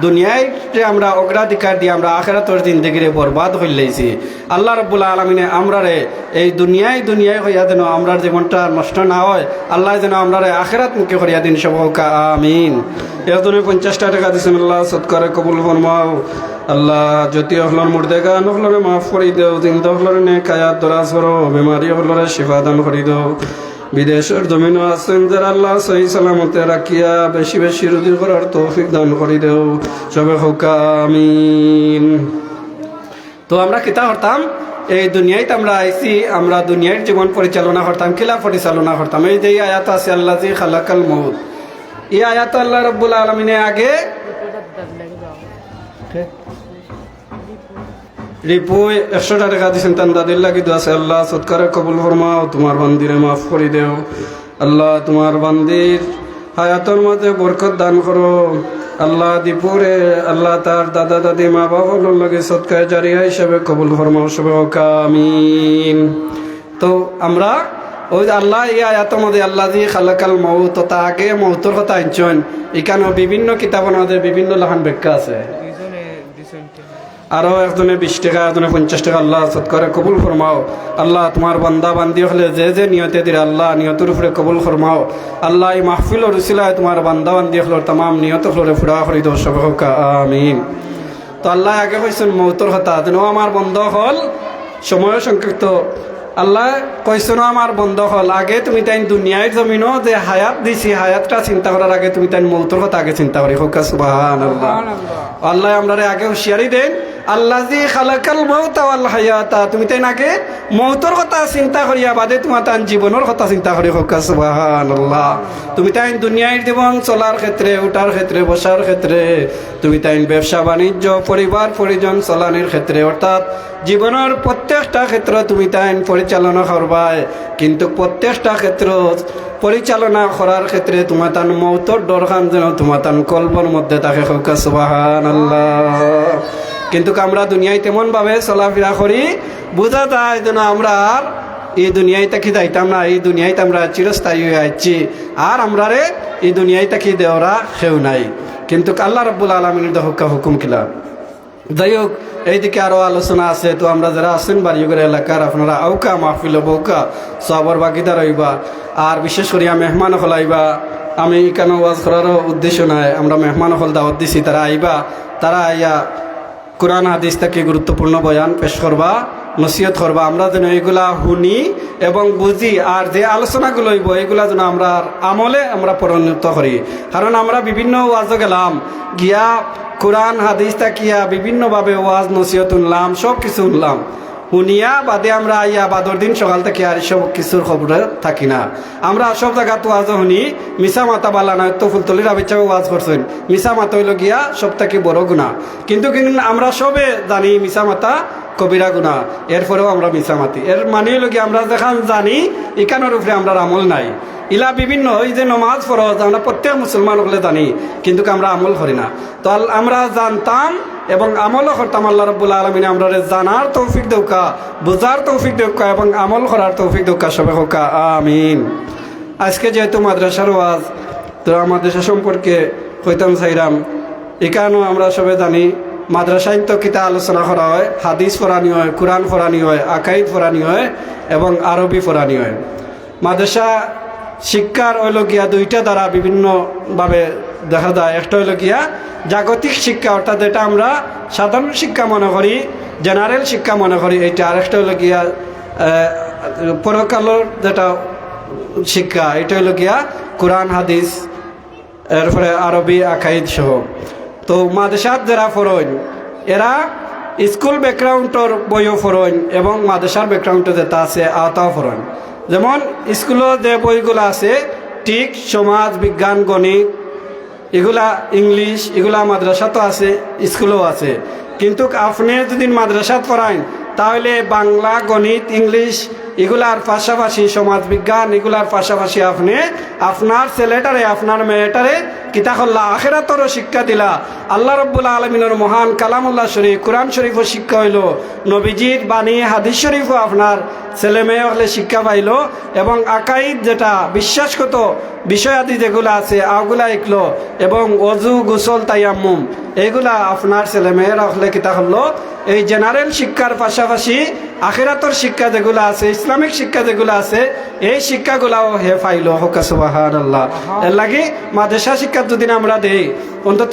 দুনিয়ায় আমরা অগ্রাধিকার দিয়ে আমরা আখেরাতের জিন্দেগিরে বরবাদ হইলাইছি। আল্লাহ রাব্বুল আলামিনে আমরা রে এই দুনিয়ায় হইয়া যেন আমরা জীবনটা নষ্ট না হয়, আল্লাহ যেন আমরা রে আখেরাত মুখে করিয়া দিন সব আমিন। এজন্য 50 টাকা দিছেন আল্লাহ সৎকারে কবুল ফরমাও। আল্লাহ যদি হলর মুর্দেগান হলরে মাফ করি দেও, জিন্দা হলরে নেক হায়াত দরাজ করো, বেমারি হলরে শিফা দান করি দেও। বিদেশের জমিনও আছেন যারা আল্লাহ সহি সালামতে রাখিয়া বেশি বেশি রুজি করার তৌফিক দান করি দেও সবে হোক আমিন। তো আমরা কিতা করতাম এই দুনিয়ায় আমরা আইছি, আমরা দুনিয়ার জীবন পরিচালনা করতাম, কিলা পরিচালনা করতাম। এই যে আয়াত আছে আল্লাযী খালাকাল মাউত, এই আয়াত আল্লাহ রাব্বুল আলামিনে আগে রিপুই 100 টাকা দিয়েছেন তান দাদির লাগি আছে। আল্লাহ সৎকারে কবুল ফরমাও, তোমার বান্দিরে মাফ করে দেও। আল্লাহ তোমার বান্দির হায়াতের মাঝে বরকত দান করো। আল্লাহ দীপুরে আল্লাহ তার দাদা দাদি মা বাবার লাগে সৎকারে জারিয়া হিসাবে কবুল ফরমাও সবে আমিন। তো আমরা ওই আল্লাহ এই আয়াতের মধ্যে আল্লাযী খালাকাল মাউত, তা আগে মৌতর কথা আনছেন। এখানেও বিভিন্ন কিতাবের মধ্যে বিভিন্ন লাহান ব্যাখ্যা আছে। আরও একজনে 20 টাকা, একজনে 50 টাকা আল্লাহ সৎকারে কবুল ফরমাও। আল্লাহ তোমার বান্দা বান্দি হলে যে নিয়তে দিলে আল্লাহ নিয়তের উপরে কবুল ফরমাও। আল্লাহ এই মাহফিলের উসিলায় তোমার বান্দা বান্দি হলের তাম নিয়ত হলে ফুরা করি দাও সব হোক আমিন। তো আল্লাহ আগে কইছেন মৌতর কথা, যেন আমার বন্ধ হল সময় সংক্ষিপ্ত। আল্লাহ কইছেন আমার বন্ধ হল আগে তুমি তাই দুনিয়ার জমিনও যে হায়াত দিছি, হায়াতটা চিন্তা করার আগে তুমি তাই মৌতর কথা আগে চিন্তা করি। হোক সুবহানাল্লাহ। আল্লাহ আমরা আগে হুঁশিয়ারি দেন আল্লাযী খালাকাল মাউতা ওয়াল হায়াতা, তুমি তাই আগে মৌতর কথা চিন্তা করিয়া বাদে তোমার তার জীবনের কথা চিন্তা করি। হোক সুবহানাল্লাহ। তুমি তাই দুনিয়ার জীবন চলার ক্ষেত্রে, উঠার ক্ষেত্রে, বসার ক্ষেত্রে, তুমি তাই ব্যবসা বাণিজ্য পরিবার পরিজন চলানোর ক্ষেত্রে, অর্থাৎ জীবনের প্রত্যেকটা ক্ষেত্র তুমি তাই পরিচালনা করবাই। কিন্তু প্রত্যেকটা ক্ষেত্র পরিচালনা করার ক্ষেত্রে তোমার তার মৌতর দরকার যেন তোমার তার কল্পর মধ্যে থাকে। হোক সুবহানাল্লাহ। কিন্তু আমরা দুনিয়ায় তেমন ভাবে চলাফেরা করি বোঝা যায় যেন আমরা আর এই দুনিয়ায় তাকি যাইতাম না, এই দুনিয়ায় আমরা চিরস্থায়ী হয়ে আসছি, আর আমরা রে এই দুনিয়ায় তাকি দেওয়া কেউ নাই। কিন্তু আল্লাহ রাব্বুল আলামিনের দহকা হুকুম কিলা। যাই হোক, এইদিকে আরও আলোচনা আছে। তো আমরা যারা আছেন বাড়িঘর এলাকার আপনারা আউকা মাহফিল বউকা সবর বাকিদার হইবা, আর বিশেষ করিয়া মেহমান হল আইবা। আমি কেন ওয়াজ করারও উদ্দেশ্য নাই, আমরা মেহমান হল দাওয়াত দিছি, তারা আইবা, তারা আইয়া কোরআন হাদিস থেকে গুরুত্বপূর্ণ বয়ান পেশ করবা। নসিহত করবা, আমরা যেন এগুলা শুনি এবং বুঝি, আর যে আলোচনাগুলো হইব এগুলা যেন আমরা আমলে আমরা পরিণত করি। কারণ আমরা বিভিন্ন ওয়াজ গেলাম, গিয়া কোরআন হাদিস তাকিয়া বিভিন্নভাবে ওয়াজ নসিহত শুনলাম, সব কিছু শুনলাম, শুনিয়া বাদে আমরা আইয়া বাদর দিন সকাল থেকে আর সব কিছুর খবরে থাকি না। আমরা সব জায়গা তো ওয়াজ শুনি, মিশা মাতা বালা নয় তো ফুলতলির আবিচাও ওয়াজ করছেন, মিশা মাতা হইল গিয়া সব থেকে বড় গুণা। কিন্তু আমরা সবে জানি মিশা মাতা কবিরা গুণা, এরপরেও আমরা মিশা মাতি। এর মানে হইল গিয়া আমরা যেখান জানি এখানের উপরে আমরা আমল নাই। ইলা বিভিন্ন এই যে নমাজ ফরজ আমরা প্রত্যেক মুসলমান হলে জানি, কিন্তু আমরা আমল করি না। তো আমরা জানতাম এবং আমলও করতাম। আল্লাহ রাব্বুল আলামিন আমরা জানার তৌফিক দেউকা, বুঝার তৌফিক দেউকা এবং আমল করার তৌফিক দেউকা, সবে হোকা আমিন। আজকে যেহেতু মাদ্রাসার ওয়াজ, তো মাদ্রাসা সম্পর্কে কইতাম চাইরাম। এখানেও আমরা সবে জানি মাদ্রাসায় তো কিতা আলোচনা করা হয়, হাদিস পড়ানি হয়, কোরআন পড়ানি হয়, আকাইদ পড়ানি হয় এবং আরবি পড়ানি হয়। মাদ্রাসা শিক্ষার হইল গিয়া দুইটা দ্বারা বিভিন্নভাবে দেখা যায়। একটা হইল গিয়া জাগতিক শিক্ষা, অর্থাৎ যেটা আমরা সাধারণ শিক্ষা মনে করি, জেনারেল শিক্ষা মনে করি এইটা। আরেকটা হইল গিয়া পরকালের যেটা শিক্ষা, এটা হইল গিয়া কোরআন হাদিস, এরপরে আরবি আকাইদ সহ। তো মাদ্রাসাত যারা ফরইন এরা স্কুল ব্যাকগ্রাউন্ডর বইও ফরইন এবং মাদ্রাসার ব্যাকগ্রাউন্ডে যেটা আছে আওতাও ফরইন। যেমন স্কুলে যে বইগুলো আছে, ঠিক সমাজ বিজ্ঞান গণিত এগুলা, ইংলিশ এগুলা মাদ্রাসাতও আছে, স্কুলেও আছে। কিন্তু আপনি যদি মাদ্রাসাত পড়াইন তাহলে বাংলা গণিত ইংলিশ এগুলার পাশাপাশি সমাজ বিজ্ঞান এগুলার পাশাপাশি আপনি আপনার ছেলেটারে আপনার মেয়েটারে কিতা করলা, আখিরাতেরও শিক্ষা দিলা। আল্লাহ রাব্বুল আলামিনের মহান কালামুল্লাহ শরীফ কোরআন শরীফও শিক্ষা হইল, নবীজির বাণী হাদিস শরীফও আপনার ছেলে মেয়ে হলে শিক্ষা পাইল, এবং আকাইদ যেটা বিশ্বাসগত বিষয়াদি যেগুলো আছে আগুলা ইকলো, এবং অজু গোসল তায়াম্মুম এইগুলা আপনার ছেলে মেয়েরা হলে কিতা করলো। এই জেনারেল শিক্ষার পাশাপাশি আখিরাতের শিক্ষা যেগুলো আছে, ইসলামিক শিক্ষা যেগুলো আছে, এই শিক্ষাগুলাও হে পাইল। হোক সুবহানাল্লাহ। এর লাগে মাদ্রাসা শিক্ষা যদি আমরা দেই, অন্তত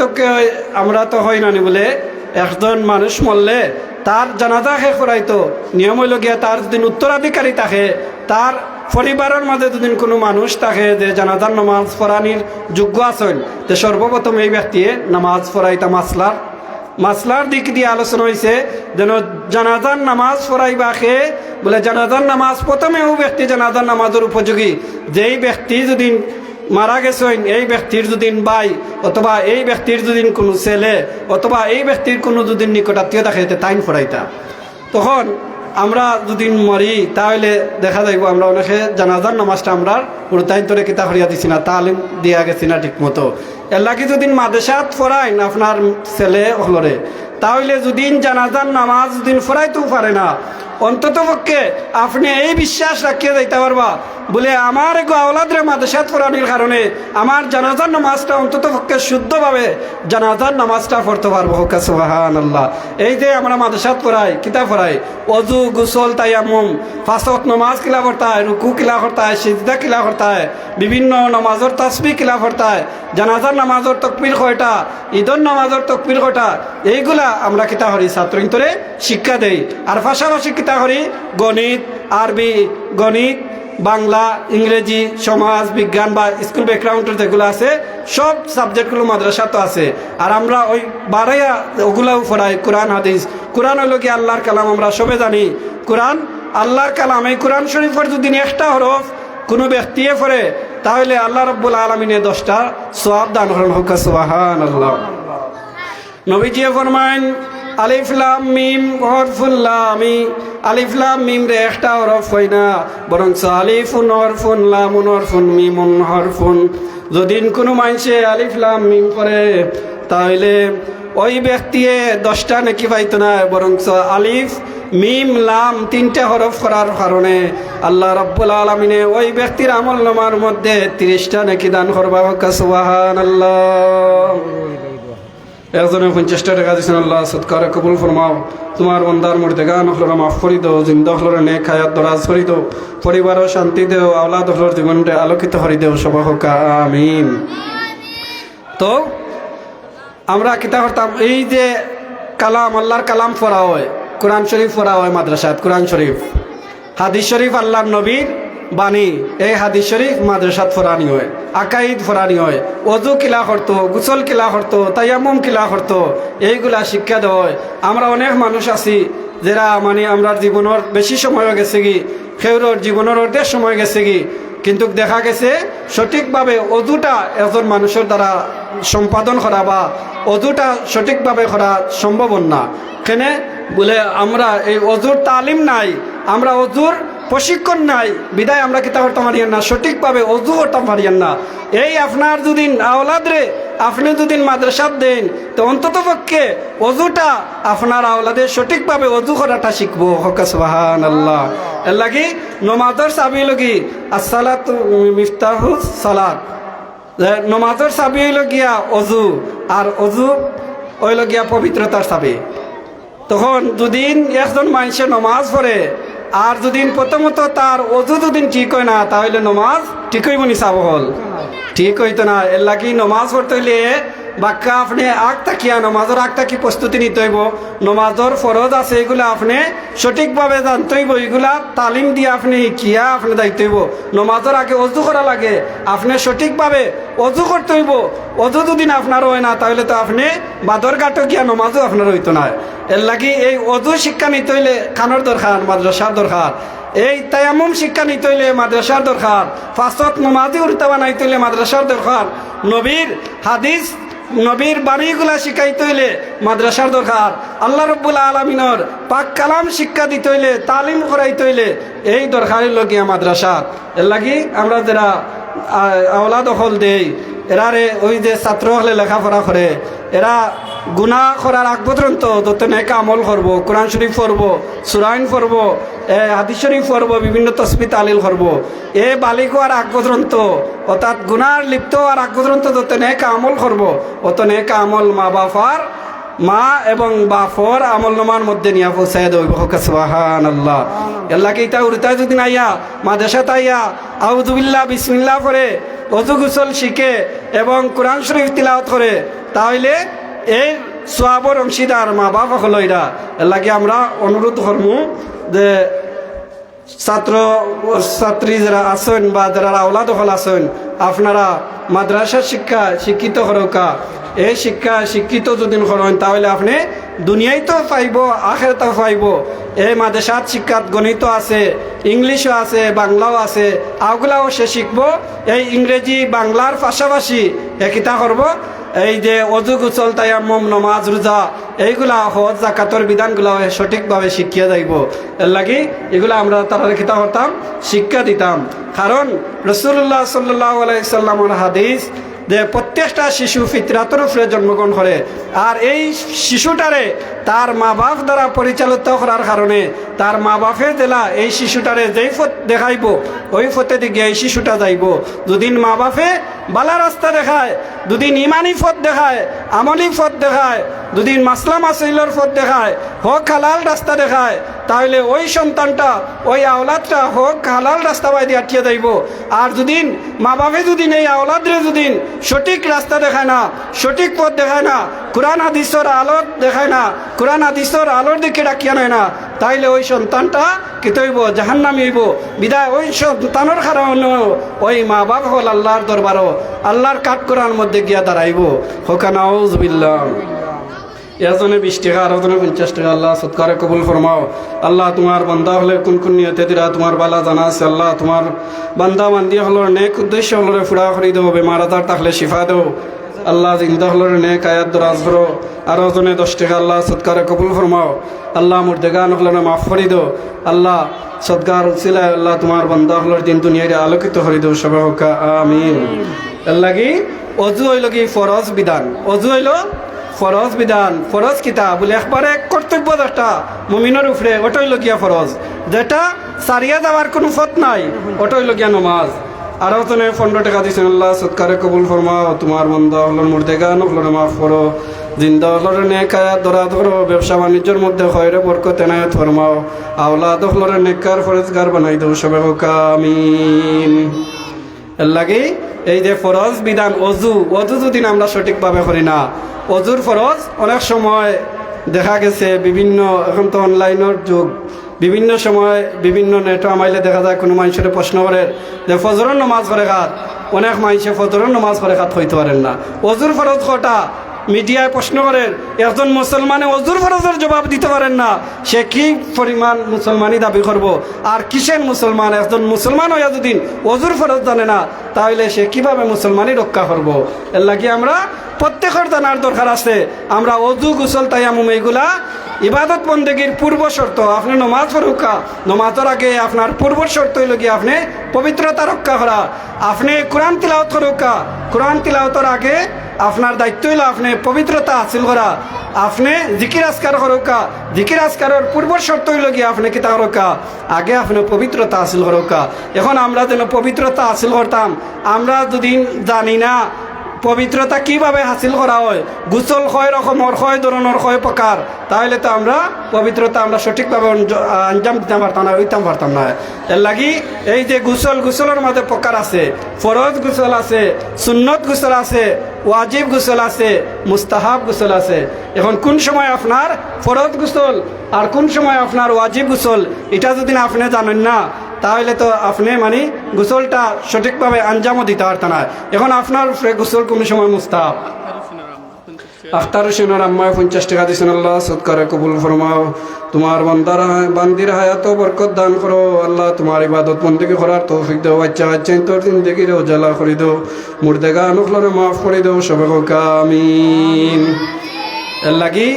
আমরা তো হয় না বলে একজন মানুষ মরলে তার জানাজা শেষ করাইতো নিয়ম হইল গিয়া, তার যদি উত্তরাধিকারী থাকে, তার পরিবারের মাঝে যদি কোনো মানুষ থাকে যে জানাজার নামাজ পড়ানির যোগ্য আছেন, তো সর্বপ্রথম এই ব্যক্তিয়ে নামাজ পড়াইতা। মাসলার দিক দিয়ে আলোচনা হয়েছে যেন জানাজার নামাজ পড়াইবা খে বলে, জানাজার নামাজ প্রথমে ও ব্যক্তি জানাজার নামাজের উপযোগী, যেই ব্যক্তি যদি মারা গেছেন, এই ব্যক্তির যদি ভাই অথবা এই ব্যক্তির যদি কোনো ছেলে অথবা এই ব্যক্তির কোনো যদি নিকটাত্মীয় থাকে তাইন পড়াইতা। তখন আমরা যদি মরি তাহলে দেখা যাইব আমরা অনেকে জানাজার নামাজটা আমরা পুরোতাইন্তরে কিতা করিয়া দিছি না, তালিম দিয়া গেছি না ঠিক মতো। এর লাগে যদি মাদ্রাসাত পড়াইন আপনার ছেলে হলরে, তাহলে যদি জানাজার নামাজ যদি পড়াইতেও পারে না, অন্তত পক্ষে আপনি এই বিশ্বাস রাখিয়ে যাইতে পারবা বলে আমার আওলাদরে মাদ্রাসাত পড়ানোর কারণে আমার জানাজার নামাজটা অন্তত পক্ষে শুদ্ধভাবে জানাজার নামাজটা পড়তে পারবো। হোক সুবহানাল্লাহ। এই যে আমরা মাদ্রাসাত পড়াই, কিতাব পড়াই, অজু গোসল তায়াম্মুম, পাঁচ ওয়াক্ত নামাজ কিলা করতে হয়, রুকু কিলা করতে হয়, সিজদা কিলা করতে হয়, বিভিন্ন নামাজের তাসবিহ কিলা করতে হয়, জানাজার নামাজের তাকবীর কয়টা, ঈদের নামাজের তাকবীর কয়টা, এইগুলা আমরা কিতা করি ছাত্রীন্তরে শিক্ষা দেই। আর পাশাপাশি কিতা করি গণিত, আরবি, গণিত, বাংলা, ইংরেজি, সমাজ বিজ্ঞান বা স্কুল ব্যাকগ্রাউন্ডের যেগুলো আছে সব সাবজেক্টগুলো মাদ্রাসা তো আছে। আর আমরা ওই বাড়াইয়া ওগুলাও পড়াই কোরআন হাদিস। কোরআন হইল কি আল্লাহর কালাম, আমরা সবে জানি কোরআন আল্লাহর কালাম। এই কোরআন শরীফের যদি একটা হরফ কোনো ব্যক্তিয়ে পড়ে তাহলে আল্লাহ রাব্বুল আলামিনে 10টা সওয়াব দান করেন। হোক সুবহানাল্লাহ। নবীজি ফরমায়েন আলিফ লাম মিম হরফুল লামি, আলিফ লাম মিম রে একটা হরফ হয় না, বরং আলিফুন হরফুন লামুন হরফুন মিমুন হরফুন। যদি কোনো মানুষে আলিফ লাম মিম পড়ে তাহলে ওই ব্যক্তিয়ে 10টা নেকি পাইতো না, বরং আলিফ মিম লাম 3টা হরফ করার কারণে আল্লাহ রাব্বুল আলামিনে ওই ব্যক্তির আমল নামার মধ্যে 30টা নেকি দান করবা। হোক সুবহানাল্লাহ। একজনে 50 টাকা দিয়েছেন, আল্লাহ সৎকারে কবুল ফরমাও। তোমার বন্দার মুর্দেগা নখলরা মাফ করি দাও, জিন্দা হলরে নেক হায়াত দরাজ করি দাও, পরিবারের শান্তি দেও, আওলাদ হলর জীবনটা আলোকিত করি দেও। সবাই হোক আমিন। তো আমরা কিতা করতাম, এই যে কালাম আল্লাহর কালাম পড়া হয়, কোরআন শরীফ পড়া হয় মাদ্রাসাত কোরআন শরীফ হাদিস শরীফ আল্লাহর নবীর বাণী এই হাদিস শরীফ মাদ্রাসাত ফরানি হয় আকাইদ ফরানি হয় অজু কিলা করতো গুসল কিলা করতো তায়াম্মুম কিলা করতো এইগুলা শিক্ষা দেওয়া হয় আমরা অনেক মানুষ আছি যারা মানে আমরা জীবনের বেশি সময় গেছে কি খেউরর জীবনের অর্ধেক সময় গেছে কি কিন্তু দেখা গেছে সঠিকভাবে অজুটা একজন মানুষের দ্বারা সম্পাদন করা বা অজুটা সঠিকভাবে করা সম্ভব না কেনে বলে আমরা এই অজুর তালিম নাই আমরা অজুর প্রশিক্ষণ নাই বিদায় আমরা কিতা করতে পারিয়েন না সঠিকভাবে অজু করতে পারিয়েন না এই আপনার দুদিন আওলাদরে আপনি দুদিন মাদ্রাসাত দেন তো অন্তত পক্ষে অজুটা আপনার আওলাদের সঠিকভাবে অজু করাটা শিখবো হকা সুবহানাল্লাহ এর লাগি নমাজের চাবি লগি আসসালাতু মিফতাহুস সালাত নমাজের চাবি হইল গিয়া অজু আর অজু হইল গিয়া পবিত্রতার চাবি তখন দুদিন একজন মানুষে নমাজ পড়ে আর দুদিন প্রথমত তার অজু দুদিন ঠিক হয় না তাহলে নমাজ ঠিক হইব নি চাব হল ঠিক হইতো না এর লাগি নমাজ পড়তে হইলে বাক্কা আপনি আগ তাকিয়া নমাজের আগ তাকি প্রস্তুতি নিতে হইব নমাজের ফরজ আছে এগুলা আপনি সঠিকভাবে জানতে হইব এগুলা তালিম দিয়ে আপনি শিখিয়া আপনি দায়িত্ব হইব নমাজের আগে অজু করা লাগে আপনি সঠিকভাবে অজু করতে হইব অজু দুদিন আপনার হয় না তাহলে তো আপনি বাদর ঘাটে গিয়া নমাজও আপনার হইতো না এর লাগি এই অজু শিক্ষা নিতে হইলে খানোর দরকার মাদ্রাসার দরকার এই তায়াম্মুম শিক্ষা নিতে হইলে মাদ্রাসার দরকার ফাঁসত নমাজি উর্তা বানাইতে হইলে মাদ্রাসার দরকার নবীর হাদিস নবীর বাণীগুলা শিখাইতে হইলে মাদ্রাসার দরকার আল্লাহ রব্বুল আলমিনর পাক কালাম শিক্ষা দিতে হইলে তালিম করাইতে হইলে এই দরকারের লগিয়া মাদ্রাসাত এর লাগি আমরা যারা আওলাদ দখল দেই এরারে ওই যে ছাত্র হলে লেখাপড়া করে এরা গুনাহ করার আগ পর্যন্ত যত নেক আমল করব কোরআন শরীফ পড়ব সুরাইন পড়ব হাদিস শরীফ পড়ব বিভিন্ন তসবি তালিল করব এ বালিক হওয়ার আগ পর্যন্ত অর্থাৎ গুনার লিপ্ত হওয়ার আগ পর্যন্ত যত নেক আমল করব অত নেক আমল মা বাবার মা এবং বাপর আমল নামার মধ্যে নিয়ে পৌঁছায় দেব সুবহানাল্লাহ আল্লাহকে ইতা উড়তা যদি আইয়া মাদ্রাসাত আইয়া আউযুবিল্লাহ বিসমিল্লাহ করে অজু গোসল শিখে এবং কোরআন শরীফ তিলাওয়াত করে তাহলে এই সোয়াবর অংশীদার মা বাপ হলো এরা এর লাগে আমরা অনুরোধ করবো যে ছাত্র ছাত্রী যারা আছেন বা যারা আওলাদ হল আছেন আপনারা মাদ্রাসার শিক্ষা শিক্ষিত হরকা এই শিক্ষা শিক্ষিত যদি করেন তাহলে আপনি দুনিয়ায় তো পাইব আখেরাতেও পাইব এই মাদ্রাসাত শিক্ষাত গণিত আছে ইংলিশও আছে বাংলাও আছে আগুলাও সে শিখব এই ইংরেজি বাংলার পাশাপাশি একিতা করব এই যে অজু গোসল তায়াম্মুম নমাজ রোজা এইগুলা হজ জাকাতর বিধানগুলা সঠিকভাবে শিখিয়া যাইব এর লাগি এগুলা আমরা তারা কিতা করতাম শিক্ষা দিতাম কারণ রাসূলুল্লাহ সাল্লাল্লাহু আলাইহি সাল্লামের হাদিস যে প্রত্যেকটা শিশু ফিতরাতের উপরে জন্মগ্রহণ করে আর এই শিশুটারে তার মা বাপ দ্বারা পরিচালিত করার কারণে তার মা বাপে জেলা এই শিশুটারে যেই পথ দেখাইব ওই পথে দিকে এই শিশুটা যাইব দুদিন মা বাপে বালা রাস্তা দেখায় দুদিন ইমানি পথ দেখায় আমলি পথ দেখায় দুদিন মাসলা মাসাইলের পথ দেখায় হক হালাল রাস্তা দেখায় তাহলে ওই সন্তানটা ওই আওলাদটা হক হালাল রাস্তা বাইরে আটকে যাইব আর দুদিন মা বাপে দুদিন এই আওলাদরে দুদিন সঠিক রাস্তা দেখায় না সঠিক পথ দেখায় না কোরআন হাদিসের আলোর দেখায় না কোরআন হাদিসের আলোর দিকে ডাকিয়া নেয় না তাইলে ওই সন্তানটা কি হইব জাহান্নামী হইব বিদায় ওই সন্তানের কারণে ওই মা বাপ হল আল্লাহর দরবারও আল্লাহর কাঠ কোরআন মধ্যে গিয়া দাঁড়াইব হোকানা আউযুবিল্লাহ এজনে 20 টাকা আর ওজনে 50 টাকা আল্লাহ সৎকারে কবুল ফরমাও আল্লাহ তোমার বান্দা হলে কোন কোন নিয়তে দিরা তোমার বালা জানা আছে আল্লাহ তোমার বান্দা বান্দি হলর নেক উদ্দেশ্য হলরে ফুরা করি দেবো বেমার আজার থাকলে শিফা দেও আল্লাহ জিন্দা হলরে নেক আয়াত দরাজ করো আর ওজনে 10 টাকা আল্লাহ সৎকারে কবুল ফরমাও আল্লাহ মুর্দেগান হলরে মাফ করি দেও আল্লাহ সৎকার উসিলা আল্লাহ তোমার বান্দা হলর দিন দুনিয়ারে আলোকিত করি দেও সবাই হোক আমিন আল্লাহ কি অজু হইল কি ফরজ বিধান অজু হইল ফরজ বিধান ফরজ কিতা বলে একবারে কর্তব্য যেটা মুমিনের উপরে ওটাই লগিয়া ফরজ যেটা সারিয়া যাওয়ার কোনো পথ নাই ওটাই লগিয়া নমাজ আরও তুমি 15 টাকা দিয়েছেন আল্লাহ সৎকারে কবুল ফরমাও তোমার বন্ধা হলর মুর্দেগান হলরে মাফ করো জিন্দা হলরে নেকায়াত দরা ধরো ব্যবসা বাণিজ্যের মধ্যে খয়রে বরকত এনায়েত ফরমাও আওলাদ হলরে নেককার ফরজগার বানাই দেও সবাই হোক আমিন এর লাগে এই যে ফরজ বিধান অজু অজু যদি আমরা সঠিকভাবে করি না অজুর ফরজ অনেক সময় দেখা গেছে বিভিন্ন, এখন তো অনলাইনের যুগ, বিভিন্ন সময় বিভিন্ন নেটও আমাইলে দেখা যায় কোনো মানুষের প্রশ্ন করে যে ফজরের নমাজ করে খাত, অনেক মানুষে ফজরের নমাজ করে খাত হইতে পারেন না। অজুর ফরজ কটা মিডিয়ায় প্রশ্ন করেন, একজন মুসলমানে অজুর ফরজের জবাব দিতে পারেন না, সে কি পরিমাণ মুসলমানই দাবি করব? আর কিসের মুসলমান? একজন মুসলমান হইয়া যদি অজুর ফরজ জানে না, তাহলে সে কিভাবে মুসলমানই রক্ষা করব? এর লাগি আমরা প্রত্যেকের জানার দরকার আছে, আমরা অজু গোসল তায়াম্মুম এইগুলা ইবাদত বন্দেগীর পূর্ব শর্ত। আপনি নমাজ পড়ুকা, নমাজের আগে আপনার পূর্ব শর্ত হইল কি আপনি পবিত্রতা রক্ষা করা। আপনি কোরআন তিলাওয়াত করুকা, কোরআন তিলাওয়াতের আগে আপনার দায়িত্ব হইল আপনি পবিত্রতা হাসিল করা। আপনি জিকির আজকার করুকা, জিকির আজকারের পূর্ব শর্ত হইল কি আপনি কিতা করুকা, আগে আপনি পবিত্রতা হাসিল করুকা। এখন আমরা যেন পবিত্রতা হাসিল করতাম, আমরা যদি জানি না পবিত্রতা কিভাবে হাসিল করা হয়, গোসল হয় রকমের, হয় ধরনের, হয় প্রকার, তাহলে তো আমরা পবিত্রতা আমরা সঠিকভাবে আঞ্জাম দিতে পারতাম না, হইতাম পারতাম না। এর লাগি এই যে গোসলের মধ্যে প্রকার আছে, ফরজ গোসল আছে, সুন্নত গোসল আছে, ওয়াজিব গোসল আছে, মুস্তাহাব গোসল আছে। এখন কোন সময় আপনার ফরজ গোসল আর কোন সময় আপনার ওয়াজিব গোসল, এটা যদি আপনি জানেন না, তাহলে তো আপনি মানে গোসলটা সঠিকভাবে আঞ্জামও দিতে পারতেন না। এখন আপনার গোসল কোন সময় মুস্তাহাব। আখতার হোসেনের আম্মায় 50 টাকা দিয়েছেন, আল্লাহ সৎকারে কবুল ফরমাও। তোমার বান্দির হায়াত বরকত দান করো আল্লাহ, তোমার ইবাদত বন্দেগী করার তৌফিক দাও। বাচ্চা বাচ্চা তোর জিন্দগির উজালা করে দাও, মুর্দেগা অনুখলনে মাফ করে দাও, সবে আমিন। এর লাগি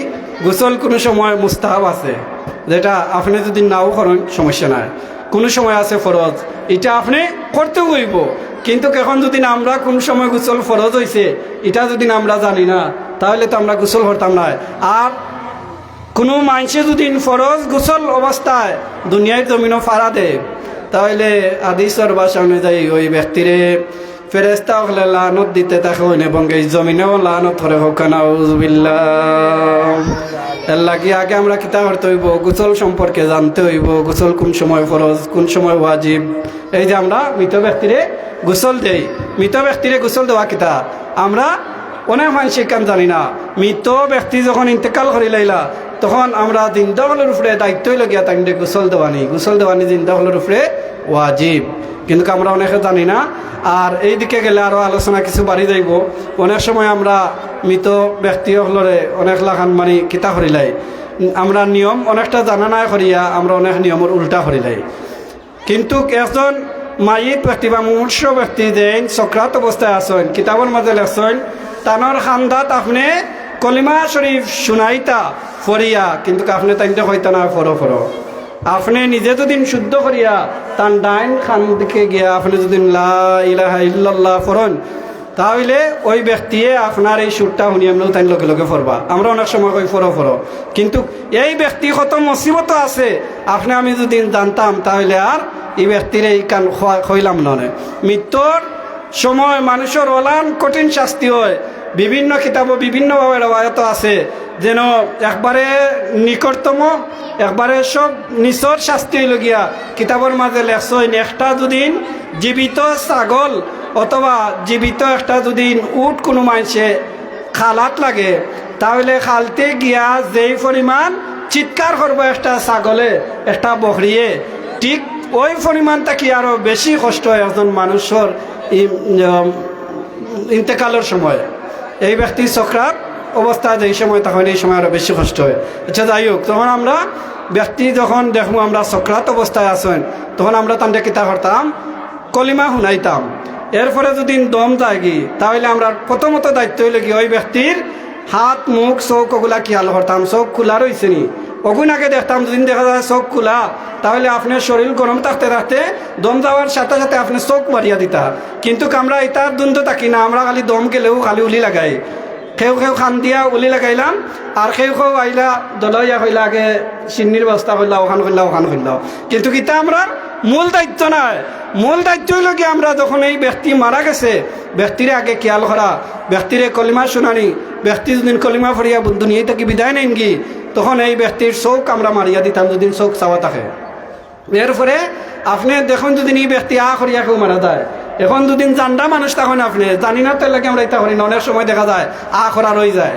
গোসল কোনো সময় মুস্তাহাব আছে, যেটা আপনি যদি নাও করেন সমস্যা নাই। কোনো সময় আছে ফরজ, এটা আপনি করতে হইব। কিন্তু এখন যদি আমরা কোন সময় গোসল ফরজ হয়েছে এটা যদি আমরা জানি না, তাহলে তো আমরা গোসল করতাম না। আর কোনো মানুষে যদি ফরজ গোসল অবস্থায় দুনিয়ার জমিনও ফাড়া দেয়, তাহলে হাদিসের ভাষা অনুযায়ী ওই ব্যক্তিরে ফেরেস্তা হলে লানত দিতে থাকে, এবং এই জমিনেও লানত করে হোক। নাউযুবিল্লাহ। এর লাগি আগে আমরা কিতা করতে হইব, গোসল সম্পর্কে জানতে হইব, গোসল কোন সময় ফরজ, কোন সময় ওয়াজিব। এই যে আমরা মৃত ব্যক্তিরে গোসল দেই, মৃত ব্যক্তিরে গোসল দেওয়া কিতা আমরা অনেক মানুষ কাম জানি না। মৃত ব্যক্তি যখন ইন্তেকাল করি লাইলা, তখন আমরা জিন্দা হলের উপরে দায়িত্ব লগিয়া তাইলে গোসল দেওয়ানি, গোসল দেওয়ানি জিন্দা হলের উপরে ওয়াজিব, কিন্তু আমরা অনেকে জানি না। আর এই দিকে গেলে আরও আলোচনা কিছু বাড়ি যাইব। অনেক সময় আমরা মৃত ব্যক্তি হলরে অনেক লাখান মানে কিতা করিলাই, আমরা নিয়ম অনেকটা জানা নাই করিয়া আমরা অনেক নিয়মের উল্টা করিলাই। কিন্তু একজন মাইত ব্যক্তি বা মুমূর্ষ ব্যক্তি যে সক্রাত অবস্থায় আছেন, কিতাবের মাঝে লেখছেন তানোর খান্দাত আপনি কলিমা শরীফ শুনাইতা ফরিয়া, কিন্তু আপনি তাইতে হইতা না ফরো ফরো। আপনি নিজে যদি শুদ্ধ করিয়া তার ডাইন খান দিকে গিয়া আপনি যদি লা ইলাহা ইল্লাল্লাহ ফরন, তাহলে ওই ব্যক্তিয়ে আপনার এই সুরটা শুনি আমরাও তাই লগে লগে ফরবা। আমরা অনেক সময় কই ফরো ফরো, কিন্তু এই ব্যক্তি কত মুসিবত আছে আপনি আমি যদি জানতাম, তাহলে আর এই ব্যক্তির এই কান খইলাম নয়। মৃত্যুর সময় মানুষের অলান কঠিন শাস্তি হয়। বিভিন্ন কিতাব বিভিন্নভাবে রেওয়ায়ত আছে, যেন একবারে নিকটতম একবারে সব নিচর শাস্তি লগিয়া কিতাবের মাঝে লেখছেন, একটা যদি জীবিত ছাগল অথবা জীবিত একটা যদি উট কোনো মানুষে খালাত লাগে, তাহলে খালতে গিয়া যেই পরিমাণ চিৎকার করবো একটা ছাগলে একটা বকরিয়ে, ঠিক ওই পরিমাণটা কি আরো বেশি কষ্ট হয় একজন মানুষের ইন্তেকালের সময়। এই ব্যক্তি সক্রাত অবস্থায় যেই সময় তখন এই সময় আরো বেশি কষ্ট হয়। আচ্ছা যাই হোক, তখন আমরা ব্যক্তি যখন দেখবো আমরা সক্রাত অবস্থায় আসেন, তখন আমরা তান্ডে কিতা করতাম, কলিমা শুনাইতাম। এরপরে যদি দম যায়গি, তাহলে আমরা প্রথমত দায়িত্ব হইলে কি ওই ব্যক্তির হাত মুখ চোখ ওগুলা খেয়াল করতাম, চোখ খোলা রয়েছে নি। ওগুন আগে দেখতাম, যদি দেখা যায় চোখ খোলা, তাহলে আপনার শরীর গরম থাকতে থাকতে দম যাওয়ার সাথে সাথে আপনি চোখ মারিয়া দিতা। কিন্তু আমরা এটার দ্বন্দ্ব থাকি না, আমরা খালি দম গেলেও খালি উলি লাগাই, খেউ খেউ খান দিয়া উলি লাগাইলাম, আর খেউ খেউ আইলা দলইয়া হইলা আগে চিন্নির বস্তা করলাম, ওখান করলাম ওখান করলাম। কিন্তু কিতা আমরা মূল দায়িত্ব নাই, মূল দায়িত্ব হইল কি আমরা যখন এই ব্যক্তি মারা গেছে, ব্যক্তিরে আগে খেয়াল করা, ব্যক্তিরে কলিমা শুনানি। ব্যক্তি যদি কলিমা ফরিয়া দুনিয়া থেকে বিদায় নেন কি, তখন এই ব্যক্তির চোখ আমরা মারিয়া দিতাম যদি চোখ চাওয়া থাকে। এরপরে আপনি দেখুন যদি এই ব্যক্তি করিয়া কেউ মারা যায়, এখন দুদিন জানডা মানুষ তখন আপনি জানি না তার লাগে আমরা এটা করি না, অনেক সময় দেখা যায় খরা রয়ে যায়।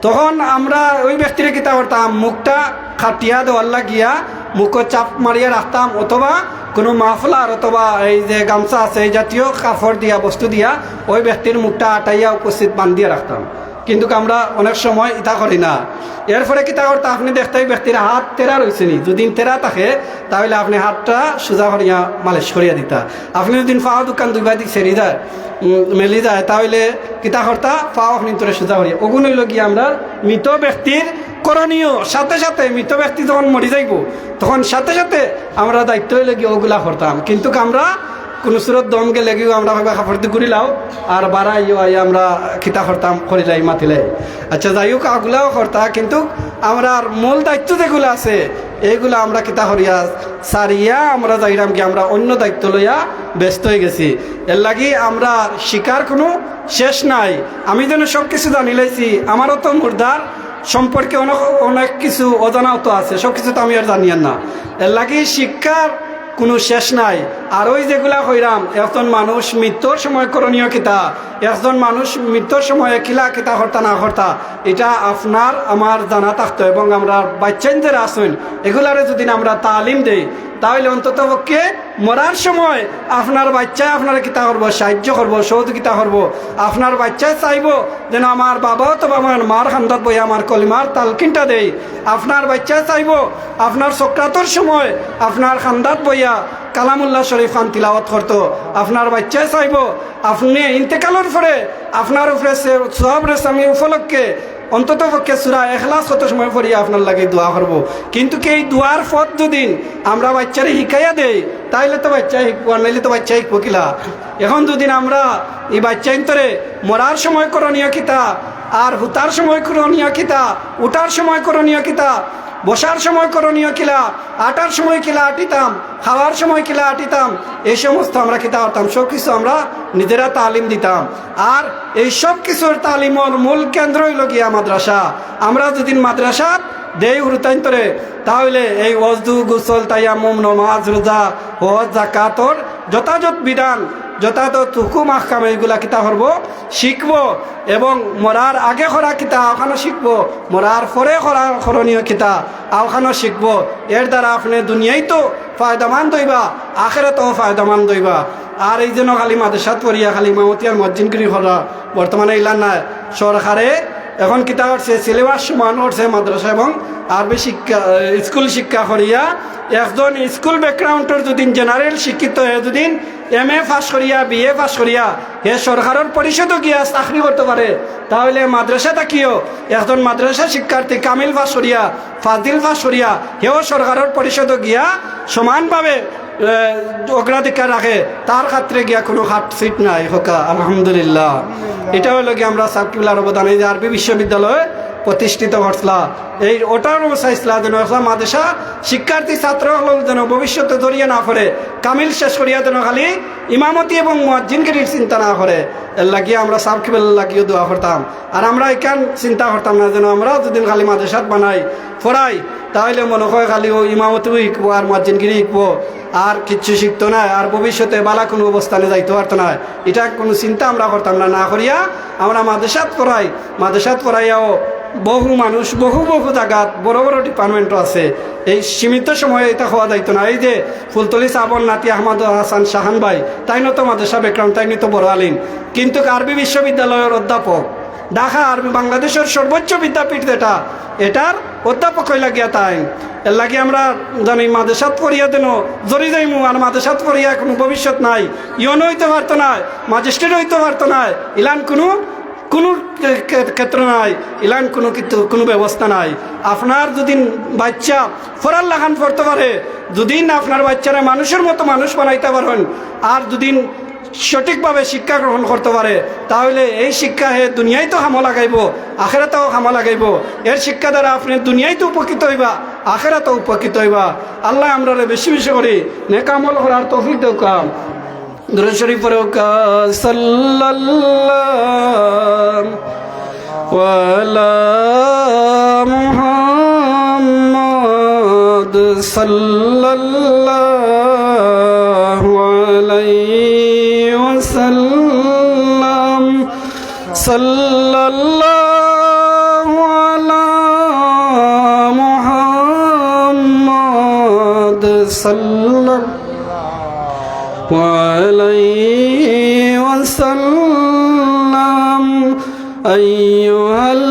তখন আমরা ওই ব্যক্তির কিতা করতাম, মুখটা খাটিয়া দেওয়ার লাগিয়া মুখে চাপ মারিয়া রাখতাম, অথবা কোনো মাফলার অথবা এই যে গামছা আছে এই জাতীয় কাপড় দিয়া বস্তু দিয়া ওই ব্যক্তির মুখটা আটাইয়া উপস্থিত বান্ধিয়া রাখতাম। কিন্তু আমরা অনেক সময় ইটা করি না। এরপরে কিতা করতাম, আপনি দেখতে ব্যক্তির হাত তেরা রয়েছে নি, যদি তেরা থাকে তাহলে আপনি হাতটা সোজা করিয়া মালিশ করিয়া দিতা। আপনি যদি পাও দোকান দুইবার দিক ছেড়ে যায় মেলি যায় তাহলে কিতা করতা, পাও আপনি তোরে সোজা করিয়া। ওগুন হইল গিয়ে আমরা মৃত ব্যক্তির করণীয়, সাথে সাথে মৃত ব্যক্তি যখন মরি যাইব তখন সাথে সাথে আমরা দায়িত্ব হইলে গিয়ে ওগুলা করতাম। কিন্তু আমরা কোনো সুরত দম গেলে গিয়েও আমরা কাপড় দিয়ে ঘুরিলাও আর বাড়াইও আমরা খিতা করতাম করিলাই মাতিলাই। আচ্ছা যাই হোক আগুলাও করতা, কিন্তু আমরা মূল দায়িত্ব যেগুলো আছে এইগুলো আমরা কিতা করিয়া সারিয়া আমরা যাইলাম কি আমরা অন্য দায়িত্ব লইয়া ব্যস্ত হয়ে গেছি। এর লাগি আমরা শিকার কোনো শেষ নাই। আমি যেন সব কিছু জানি লাইছি, আমারও তো মুর্দার সম্পর্কে অনেক কিছু অজানাও তো আছে, সব কিছু তো আমি আর জানি না। এর লাগি শিক্ষার কোনো শেষ নাই। আর ওই যেগুলা কইরাম, একজন মানুষ মৃত্যুর সময় করণীয় কিতা, একজন মানুষ মৃত্যুর সময় কিলা কিতা হর্তা না হর্তা, এটা আপনার আমার জানা থাকতো। এবং আমরা বাচ্চান যারা আসুন এগুলারে যদি আমরা তালিম দেই তাহলে অন্তত পক্ষে মরার সময় আপনার বাচ্চায় আপনার কিতা করবো, সাহায্য করবো, সহযোগিতা করবো। আপনার বাচ্চায় চাইব যেন আমার বাবাও তো আমার মার খান্দাত বইয়া আমার কলিমার তালকিনটা দেই। আপনার বাচ্চায় চাইব আপনার সক্রাতর সময় আপনার খান্দাত বইয়া কালামুল্লাহ শরীফ খান তিলাওয়াত করতো। আপনার বাচ্চায় চাইব আপনি ইন্তেকালের পরে আপনার উপরে সব রেসামি উপলক্ষে অন্তত পক্ষে সূরা ইখলাস কত সময় পড়িয়া আপনার লাগে দোয়া করবো। কিন্তু কি এই দোয়ার পথ যদি আমরা বাচ্চারে শিখাইয়া দেই তাইলে তো বাচ্চা শিখবো, আর নাইলে তো বাচ্চা শিখবো কিলা। এখন যদি আমরা এই বাচ্চা ইন্তরে মরার সময় করণীয় কিতা, আর হুতার সময় করণীয় কিতা, উঠার সময় করণীয় কিতা, বসার সময় করণীয় কিলা, আটার সময় কিলা আটিতাম, খাওয়ার সময় কিলা আটিতাম, এই সমস্ত আমরা কিতা করতাম, সব কিছু আমরা নিজেরা তালিম দিতাম। আর এই সব কিছুর তালিমর মূল কেন্দ্র হইল গিয়া মাদ্রাসা। আমরা যদি মাদ্রাসা দেই হুরতান্তরে তাহলে এই ওয়াজু গোসল তায়াম্মুম নামাজ রোজা হজ যাকাতর যথাযথ বিধান যথাযথ হুকুম আহকাম এইগুলা কিতা করব শিখব। এবং মরার আগে করা কিতা ওখানে শিখব, মরার পরে করা করণীয় কিতা ওখানে শিখব। এর দ্বারা আপনি দুনিয়ায় তো ফায়দামান দইবা, আখেরাতেও ফায়দামান দইবা। আর এই জন্য খালি মাদ্রাসাত পড়িয়া খালি ইমামতি আর মসজিদগিরি করা বর্তমানে ইলান নাই। সরকারে এখন কিতা করছে সিলেবাস সমান করছে মাদ্রাসা এবং আরবি শিক্ষা স্কুল শিক্ষা করিয়া একজন স্কুল ব্যাকগ্রাউন্ডের যদি জেনারেল শিক্ষিত হয়ে যদি MA পাস করিয়া BA পাস করিয়া হে সরকারের পরিষদও গিয়া চাকরি করতে পারে, তাহলে মাদ্রাসাটা কিও একজন মাদ্রাসা শিক্ষার্থী কামিল পাস করিয়া ফাজিল পাস করিয়া হেও সরকারের পরিষদও গিয়া সমানভাবে অগ্রাধিকার রাখে, তার ক্ষেত্রে গিয়া কোনো হাট সিট নাই হোকা আলহামদুলিল্লাহ। এটা হলো গিয়ে আমরা সাবকিবলার অবদান। এই যে আরবি বিশ্ববিদ্যালয় প্রতিষ্ঠিত ঘটলা এই ওটার চাইছিলা যেন মাদ্রাসা শিক্ষার্থী ছাত্র যেন ভবিষ্যতে জড়িয়ে না করে, কামিল শেষ করিয়া যেন খালি ইমামতি এবং মুয়াজ্জিনগিরির চিন্তা না করে। এর লাগিয়ে আমরা সাবকিবল লাগিয়ে দোয়া করতাম। আর আমরা এখান চিন্তা করতাম না যেন আমরা যদি খালি মাদ্রাসাত বানাই পড়াই তাহলে মনে হয় খালি ও ইমামতিও শিখবো আর মুয়াজ্জিনগিরি শিখবো, আর কিচ্ছু শিখতো না, আর ভবিষ্যতে বালা কোনো অবস্থানে যাইতে পারতো না। এটা কোনো চিন্তা আমরা করতাম না। না করিয়া আমরা মাদ্রাসাত পড়াই, মাদ্রাসাত পড়াইয়াও বহু মানুষ বহু জায়গাত বড় বড় ডিপার্টমেন্টও আছে। এই সীমিত সময়ে এটা হওয়া যাইতো না। এই যে ফুলতলি সাবন নাতি আহমদ হাসান শাহান ভাই তাই তো মাদ্রাসা ব্যাকগ্রাউন্ড, তাই তো বড় আলিম, কিন্তু আরবি বিশ্ববিদ্যালয়ের অধ্যাপক, ঢাকা আরবি বাংলাদেশের সর্বোচ্চ বিদ্যাপীঠ যেটা, এটার অধ্যাপক হয়ে লাগিয়া তাই। এর লাগে আমরা জানি মাদ্রাসাত পড়িয়া দেন জড়ি যাইমু, আর মাদ্রাসাত পড়িয়া কোনো ভবিষ্যৎ নাই, ইয়ন হইতে পারতো না, ম্যাজিস্ট্রেট হইতে পারতো না, ইলান কোনো ক্ষেত্র নাই, ইলান কোনো ব্যবস্থা নাই। আপনার যদি বাচ্চা ফরাল লাগান পড়তে পারে, যদি আপনার বাচ্চারা মানুষের মতো মানুষ বানাইতে পারেন, আর যদি সঠিকভাবে শিক্ষা গ্রহণ করতে পারে, তাহলে এই শিক্ষা হে দুনিয়ায় তো হামো লাগাইব, আখেরাতেও হামো লাগাইব। এর শিক্ষা দ্বারা আপনি দুনিয়ায় তো উপকৃত হইবা, আখেরাতেও উপকৃত হইবা। আল্লাহ আমরা বেশি বেশি করি নেকামল করার তৌফিক দেওয়া। দুরূদ শরীফ পড়ো সাল্লাল্লাহু আলা মুহাম্মদ সাল্লাল্লাহু আলাইহি সাল্লাল্লাহু আলা মুহাম্মদ সাল্লাল্লাহু আলাইহি ওয়াসাল্লাম আইয়ুহাল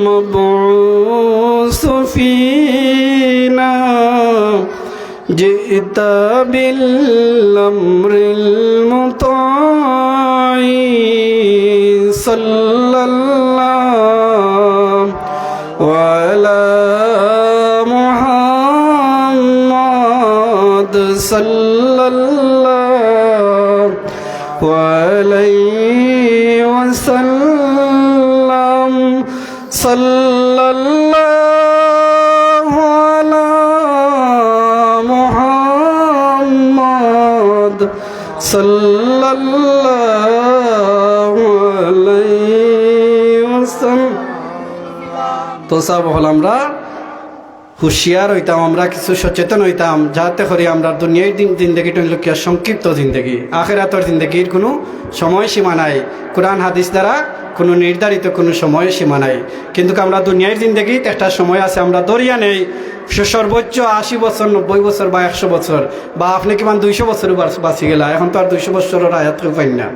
মাবউস ফিনা جئت بالأمر المطاع صلى الله على محمد صلى الله عليه وسلم صلى الله على محمد صلى الله عليه وسلم তো সব হল আমরা হুঁশিয়ার হইতাম, আমরা কিছু সচেতন হইতাম, যাতে করে আমরা দুনিয়ার জিন্দগিটা লোকিয়া সংক্ষিপ্ত জিন্দগি, আখিরাতের জিন্দগির কোনো সময়সীমা নাই। কোরআন হাদিস দ্বারা কোনো নির্ধারিত কোনো সময় সীমা নাই, কিন্তু আমরা দুনিয়ার জিন্দগিত একটা সময় আছে, আমরা দরিয়া নেই সর্বোচ্চ 80 বছর, 90 বছর বা 100 বছর, বা আপনি কিমান 200 বছর বাঁচি গেলা। এখন তো আর 200 বছরের আয়াত পাই না,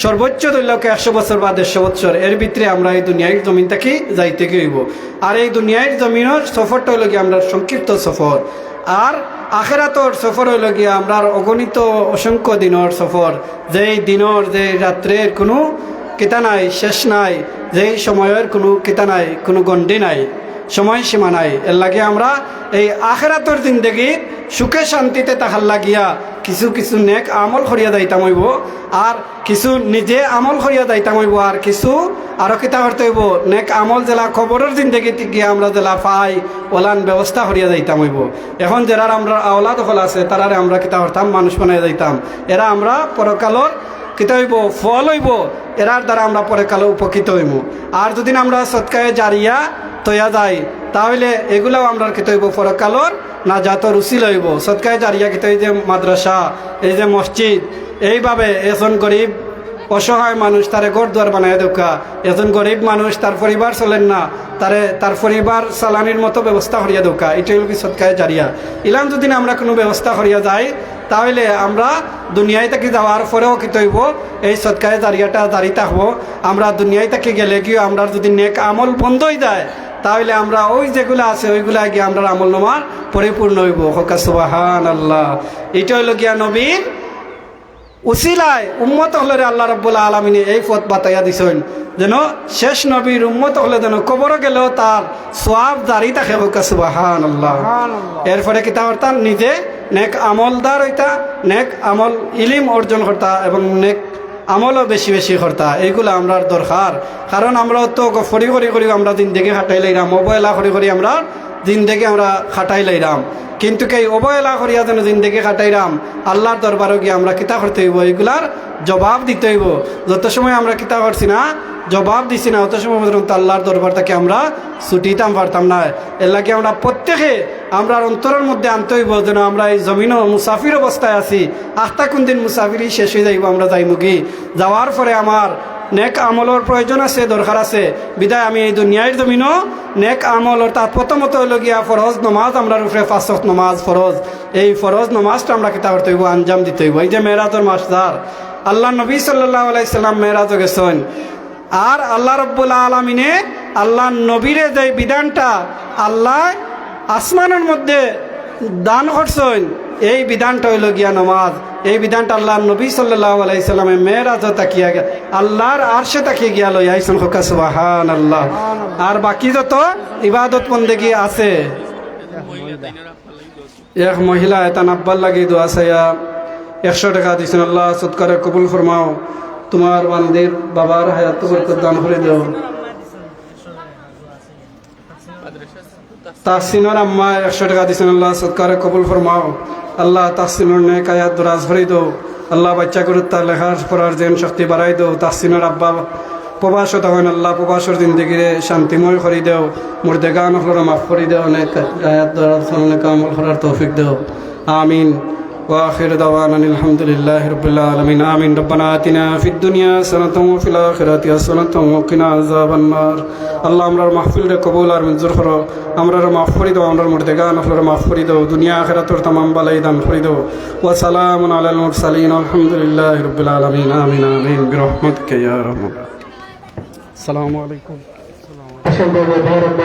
সর্বোচ্চ ধরলেও 100 বছর বা 150 বছর, এর ভিতরে আমরা এই দুনিয়ার জমিন থেকে যাইতে গেইব। আর এই দুনিয়ার জমিনের সফরটা হইল গিয়ে আমরা সংক্ষিপ্ত সফর, আর আখেরাতর সফর হইল গিয়ে আমরা অগণিত অসংখ্য দিনের সফর, যেই দিনের যে রাত্রের কোনো কিতা নাই, শেষ নাই, যেই সময়ের কোনো কিতা নাই, কোনো গণ্ডি নাই, সময়সীমা নাই। এর লাগে আমরা এই আখেরাতর জিন্দগি সুখে শান্তিতে তাহার লাগিয়া কিছু কিছু নেক আমল করিয়া যাইতাম হইব, আর কিছু নিজে আমল করিয়া যাইতাম হইব, আর কিছু আরো কিতা করতে হইব, নেক আমল জেলা খবরের জিন্দগিতে গিয়ে আমরা জেলা পাই ওলান ব্যবস্থা করিয়া যাইতাম হইব। এখন যারা আমরা আওলাদ হল আছে তারারে আমরা কিতা করতাম, মানুষ বানাইয়া যাইতাম, এরা আমরা পরকালর কিতা হইব, ফল হইব, এরার দ্বারা আমরা পরকালে উপকৃত হইব। আর যদি আমরা সৎকায়ে জারিয়া তৈয়া যাই, তাহলে এগুলাও আমরা কিতা হইব পরকালর না যাত রুচিল হইব। সৎকায়ে জারিয়া কিতা, এই যে মাদ্রাসা, এই যে মসজিদ, এইভাবে এজন গরিব অসহায় মানুষ তারে ঘর দুয়ার বানায় দোকা, এজন গরিব মানুষ তার পরিবার চলেন না, তার পরিবার চালানির মতো ব্যবস্থা করিয়া দোকা, এটাই হল কি সৎকায়ে জারিয়া। ইলাম যদি আমরা কোনো ব্যবস্থা করিয়া যাই, তাহলে আমরা দুনিয়ায় থেকে যাওয়ার পরেও কি তৈব এই সৎকায়ে জারিয়াটা জারি থাকবো। আমরা দুনিয়ায় থেকে গেলে কি আমরা যদি নেক আমল বন্ধ হয়ে যায়, তাহলে আমরা ওই যেগুলো আছে ওইগুলা গিয়ে আমরা আমল নামার পরিপূর্ণ হইব। হকা সুবহানাল্লাহ। এটা হইল গিয়া নবীর উসিলায় উম্মত হলে আল্লাহ রাব্বুল আলামিনে এই পথ বাতাইয়া দিছেন, যেন শেষ নবীর উম্মত হলে যেন কবর গেলেও তার সওয়াব জারি থাকে। হকা সুবহানাল্লাহ। এরপরে কিতা করতাম, নিজে নেক আমলদার হইতা, নেক আমল ইলিম অর্জন করতা, এবং নেক আমলও বেশি বেশি করতা। এইগুলো আমরা দরকার, কারণ আমরা তো ফরি করি আমরা জিন্দগি খাটাই লাইরাম, অবহেলা করি আমরা জিন্দগি আমরা খাটাই লাইরাম। কিন্তু এই অবহেলা করিয়া যেন জিন্দগি কাটাইরাম, আল্লাহর দরবারে গিয়ে আমরা কিতা করতে হইব, এগুলার জবাব দিতে হইব। যত সময় আমরা কিতা করছি না, জবাব দিছি না, অত সময় পর্যন্ত আল্লাহর দরবার থেকে আমরা ছুটিতাম পারতাম না। এর লাগে আমরা প্রত্যেকে আমরা অন্তরের মধ্যে আনতে হইব যেন আমরা এই জমিনও মুসাফির অবস্থায় আছি, আখতা কোন দিন মুসাফিরই শেষ হয়ে যাইব, আমরা যাইমুখী যাওয়ার পরে আমার নেক আমলের প্রয়োজন আছে, দরকার আছে। বিদায় আমি এই দুনিয়ার জমিনও নেক আমল, অর্থাৎ প্রথমত হইল গিয়া ফরজ নমাজ, আমরা উপরে 5 ওয়াক্ত নমাজ ফরজ, এই ফরজ নমাজটা আমরা কিতা করতে হইব, আঞ্জাম দিতে হইব। এই যে মেরাজের মাসদার আল্লাহ নবী সাল্লাল্লাহু আলাইহি সাল্লাম মেরাজে গেছেন, আর আল্লাহ রাব্বুল আলামিনে আল্লাহ নবীরে যে বিধানটা আল্লাহ আসমানের মধ্যে দান করছেন, এই বিধানটা হইল গিয়া নমাজ। এই বিধানটা আল্লাহ নবী সাল্লাল্লাহু আলাইহি সাল্লামে মেরাজে তাকিয়া আল্লাহর আরশে তাকিয়ে গিয়া লই আইছেন। হকা সুবহানাল্লাহ। আর বাকি যত ইবাদত বন্দেগী আছে, এক মহিলা এটা নাব্বার লাগি দোয়া চাইয়া 100 টাকা দিছেন, আল্লাহ সৎকারে কবুল ফরমাও, তোমার বান্দির বাবার হায়াত বরকত দান করে দাও। তাহসিনের আম্মা 100 টাকা দিছেন, আল্লাহ সৎকারে কবুল ফরমাও, আল্লাহ তাহসিনের নেক আয়াত দরাজ ভরে দাও, আল্লাহ বাচ্চা করে তার লেখার পড়ার যেন শক্তি বাড়াই দাও। তাহসিনের আব্বা প্রবাসত হন, আল্লাহ প্রবাসর জিন্দগিরে শান্তিময় করে দেও, মুর্দেগান হলর মাফ করে দেও, নেক আয়াত দরাজ নেক আমল করার তৌফিক দেও। আমিন। وآخر دعوانا الحمد لله رب العالمين آمين ربنا آتنا في الدنيا حسنة وفي الآخرة حسنة وقنا عذاب النار আল্লাহ আমরার মাহফিলরে কবুল আর মঞ্জুর করো আমরার মাফ করে দাও আমরার মুর্দেগান আপনার মাফ করে দাও দুনিয়া আখিরাতের तमाम বালাই দান করে দাও ওয়া সালামুন আলাল মুরসালিন আলহামদুলিল্লাহি রাব্বিল আলামিন আমিন আমিন বিরহমাতিকা ইয়া রাহমান আসসালামু আলাইকুম অসংখ্য ধন্যবাদ।